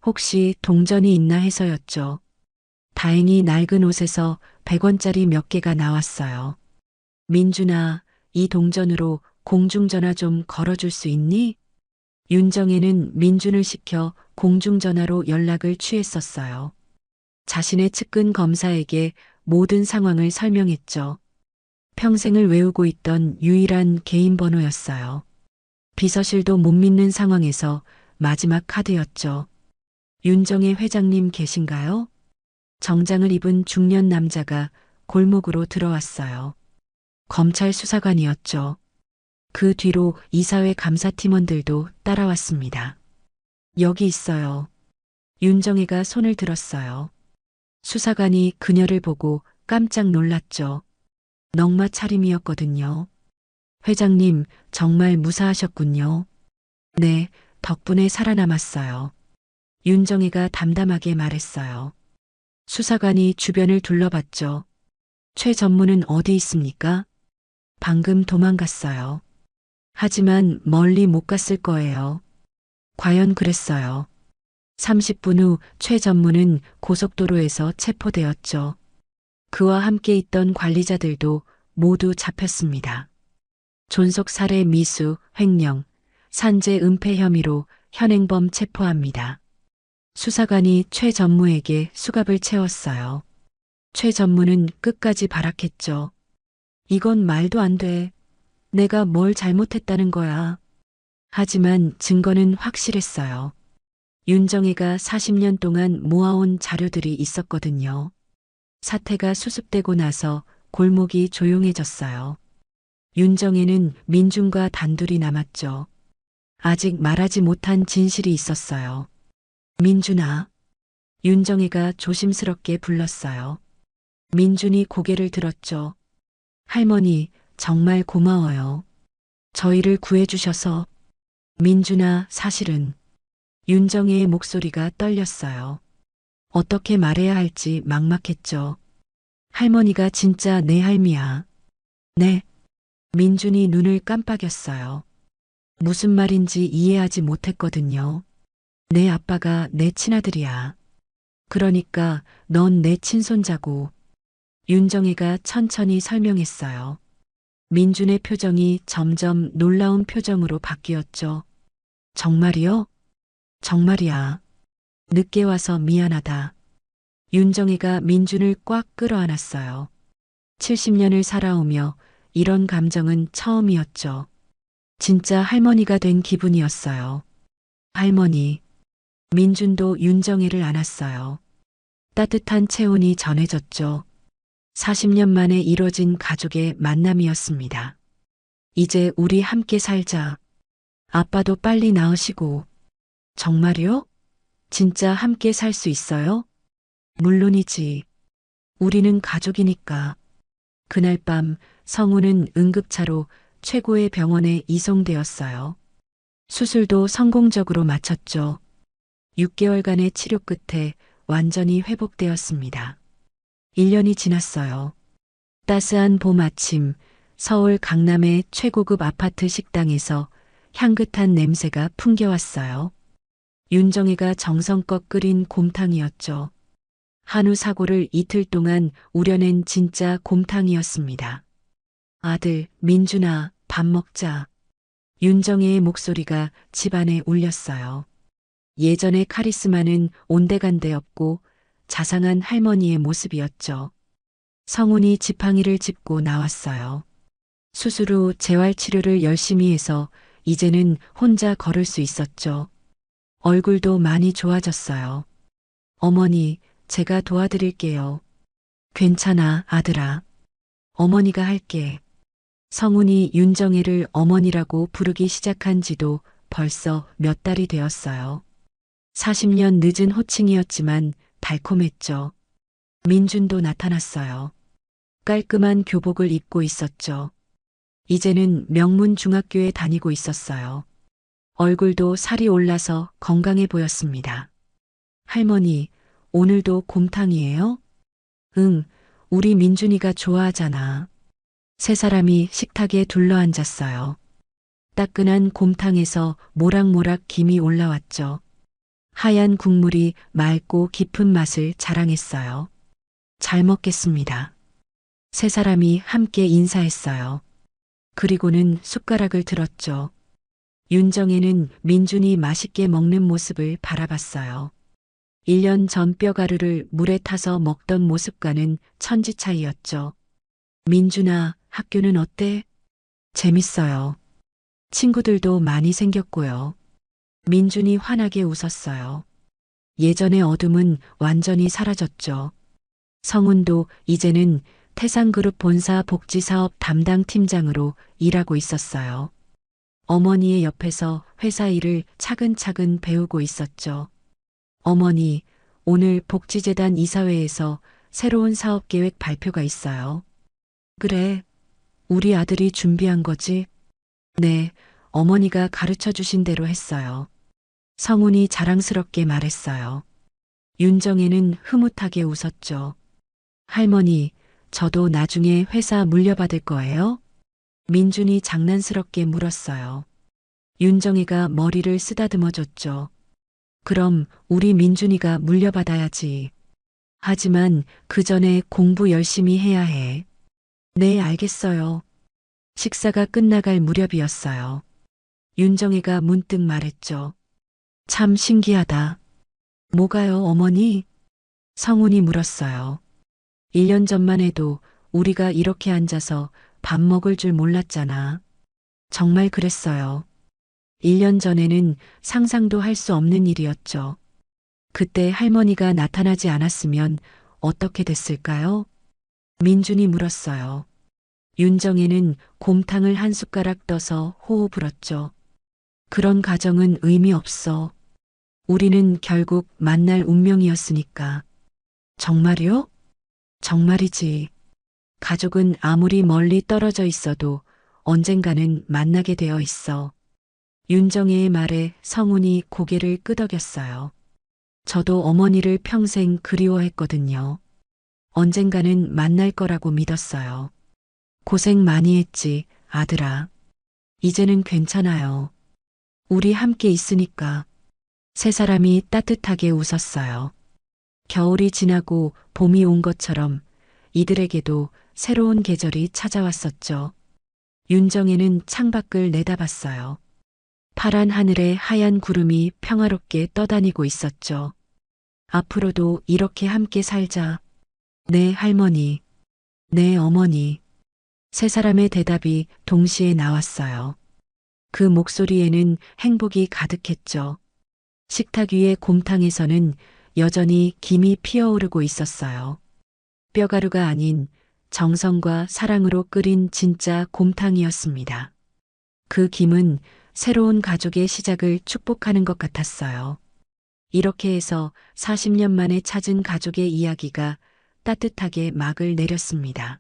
혹시 동전이 있나 해서였죠. 다행히 낡은 옷에서 100원짜리 몇 개가 나왔어요. 민준아, 이 동전으로 공중전화 좀 걸어줄 수 있니? 윤정이는 민준을 시켜 공중전화로 연락을 취했었어요. 자신의 측근 검사에게 모든 상황을 설명했죠. 평생을 외우고 있던 유일한 개인 번호였어요. 비서실도 못 믿는 상황에서 마지막 카드였죠. 윤정의 회장님 계신가요? 정장을 입은 중년 남자가 골목으로 들어왔어요. 검찰 수사관이었죠. 그 뒤로 이사회 감사팀원들도 따라왔습니다. 여기 있어요. 윤정이가 손을 들었어요. 수사관이 그녀를 보고 깜짝 놀랐죠. 넉마 차림이었거든요. 회장님, 정말 무사하셨군요. 네, 덕분에 살아남았어요. 윤정이가 담담하게 말했어요. 수사관이 주변을 둘러봤죠. 최 전무는 어디 있습니까? 방금 도망갔어요. 하지만 멀리 못 갔을 거예요. 과연 그랬어요. 30분 후 최 전무는 고속도로에서 체포되었죠. 그와 함께 있던 관리자들도 모두 잡혔습니다. 존속 살해 미수, 횡령, 산재 은폐 혐의로 현행범 체포합니다. 수사관이 최 전무에게 수갑을 채웠어요. 최 전무는 끝까지 발악했죠. 이건 말도 안 돼. 내가 뭘 잘못했다는 거야. 하지만 증거는 확실했어요. 윤정이가 40년 동안 모아온 자료들이 있었거든요. 사태가 수습되고 나서 골목이 조용해졌어요. 윤정에는 민준과 단둘이 남았죠. 아직 말하지 못한 진실이 있었어요. 민준아. 윤정이가 조심스럽게 불렀어요. 민준이 고개를 들었죠. 할머니, 정말 고마워요. 저희를 구해주셔서. 민준아, 사실은. 윤정이의 목소리가 떨렸어요. 어떻게 말해야 할지 막막했죠. 할머니가 진짜 내 할미야. 네. 민준이 눈을 깜빡였어요. 무슨 말인지 이해하지 못했거든요. 내 아빠가 내 친아들이야. 그러니까 넌 내 친손자고. 윤정이가 천천히 설명했어요. 민준의 표정이 점점 놀라운 표정으로 바뀌었죠. 정말이요? 정말이야. 늦게 와서 미안하다. 윤정이가 민준을 꽉 끌어안았어요. 70년을 살아오며 이런 감정은 처음이었죠. 진짜 할머니가 된 기분이었어요. 할머니. 민준도 윤정이를 안았어요. 따뜻한 체온이 전해졌죠. 40년 만에 이뤄진 가족의 만남이었습니다. 이제 우리 함께 살자. 아빠도 빨리 나으시고. 정말요? 진짜 함께 살 수 있어요? 물론이지. 우리는 가족이니까. 그날 밤 성우는 응급차로 최고의 병원에 이송되었어요. 수술도 성공적으로 마쳤죠. 6개월간의 치료 끝에 완전히 회복되었습니다. 1년이 지났어요. 따스한 봄 아침, 서울 강남의 최고급 아파트 식당에서 향긋한 냄새가 풍겨왔어요. 윤정이가 정성껏 끓인 곰탕이었죠. 한우 사고를 이틀 동안 우려낸 진짜 곰탕이었습니다. 아들, 민준아, 밥 먹자. 윤정이의 목소리가 집안에 울렸어요. 예전의 카리스마는 온데간데 없고 자상한 할머니의 모습이었죠. 성훈이 지팡이를 짚고 나왔어요. 수술 후 재활치료를 열심히 해서 이제는 혼자 걸을 수 있었죠. 얼굴도 많이 좋아졌어요. 어머니, 제가 도와드릴게요. 괜찮아, 아들아. 어머니가 할게. 성훈이 윤정이를 어머니라고 부르기 시작한 지도 벌써 몇 달이 되었어요. 40년 늦은 호칭이었지만 달콤했죠. 민준도 나타났어요. 깔끔한 교복을 입고 있었죠. 이제는 명문 중학교에 다니고 있었어요. 얼굴도 살이 올라서 건강해 보였습니다. 할머니, 오늘도 곰탕이에요? 응, 우리 민준이가 좋아하잖아. 세 사람이 식탁에 둘러앉았어요. 따끈한 곰탕에서 모락모락 김이 올라왔죠. 하얀 국물이 맑고 깊은 맛을 자랑했어요. 잘 먹겠습니다. 세 사람이 함께 인사했어요. 그리고는 숟가락을 들었죠. 윤정이는 민준이 맛있게 먹는 모습을 바라봤어요. 1년 전 뼈가루를 물에 타서 먹던 모습과는 천지 차이였죠. 민준아, 학교는 어때? 재밌어요. 친구들도 많이 생겼고요. 민준이 환하게 웃었어요. 예전의 어둠은 완전히 사라졌죠. 성훈도 이제는 태상그룹 본사 복지사업 담당 팀장으로 일하고 있었어요. 어머니의 옆에서 회사 일을 차근차근 배우고 있었죠. 어머니, 오늘 복지재단 이사회에서 새로운 사업 계획 발표가 있어요. 그래, 우리 아들이 준비한 거지? 네, 어머니가 가르쳐 주신 대로 했어요. 성훈이 자랑스럽게 말했어요. 윤정이는 흐뭇하게 웃었죠. 할머니, 저도 나중에 회사 물려받을 거예요? 민준이 장난스럽게 물었어요. 윤정이가 머리를 쓰다듬어 줬죠. 그럼 우리 민준이가 물려받아야지. 하지만 그 전에 공부 열심히 해야 해. 네, 알겠어요. 식사가 끝나갈 무렵이었어요. 윤정이가 문득 말했죠. 참 신기하다. 뭐가요, 어머니? 성훈이 물었어요. 1년 전만 해도 우리가 이렇게 앉아서 밥 먹을 줄 몰랐잖아. 정말 그랬어요. 1년 전에는 상상도 할 수 없는 일이었죠. 그때 할머니가 나타나지 않았으면 어떻게 됐을까요? 민준이 물었어요. 윤정혜는 곰탕을 한 숟가락 떠서 호호 불었죠. 그런 가정은 의미 없어. 우리는 결국 만날 운명이었으니까. 정말요? 정말이지. 가족은 아무리 멀리 떨어져 있어도 언젠가는 만나게 되어 있어. 윤정혜의 말에 성훈이 고개를 끄덕였어요. 저도 어머니를 평생 그리워했거든요. 언젠가는 만날 거라고 믿었어요. 고생 많이 했지, 아들아. 이제는 괜찮아요. 우리 함께 있으니까. 세 사람이 따뜻하게 웃었어요. 겨울이 지나고 봄이 온 것처럼 이들에게도 새로운 계절이 찾아왔었죠. 윤정혜는 창밖을 내다봤어요. 파란 하늘에 하얀 구름이 평화롭게 떠다니고 있었죠. 앞으로도 이렇게 함께 살자. 네, 할머니. 네, 어머니. 세 사람의 대답이 동시에 나왔어요. 그 목소리에는 행복이 가득했죠. 식탁 위의 곰탕에서는 여전히 김이 피어오르고 있었어요. 뼈가루가 아닌 정성과 사랑으로 끓인 진짜 곰탕이었습니다. 그 김은 새로운 가족의 시작을 축복하는 것 같았어요. 이렇게 해서 40년 만에 찾은 가족의 이야기가 따뜻하게 막을 내렸습니다.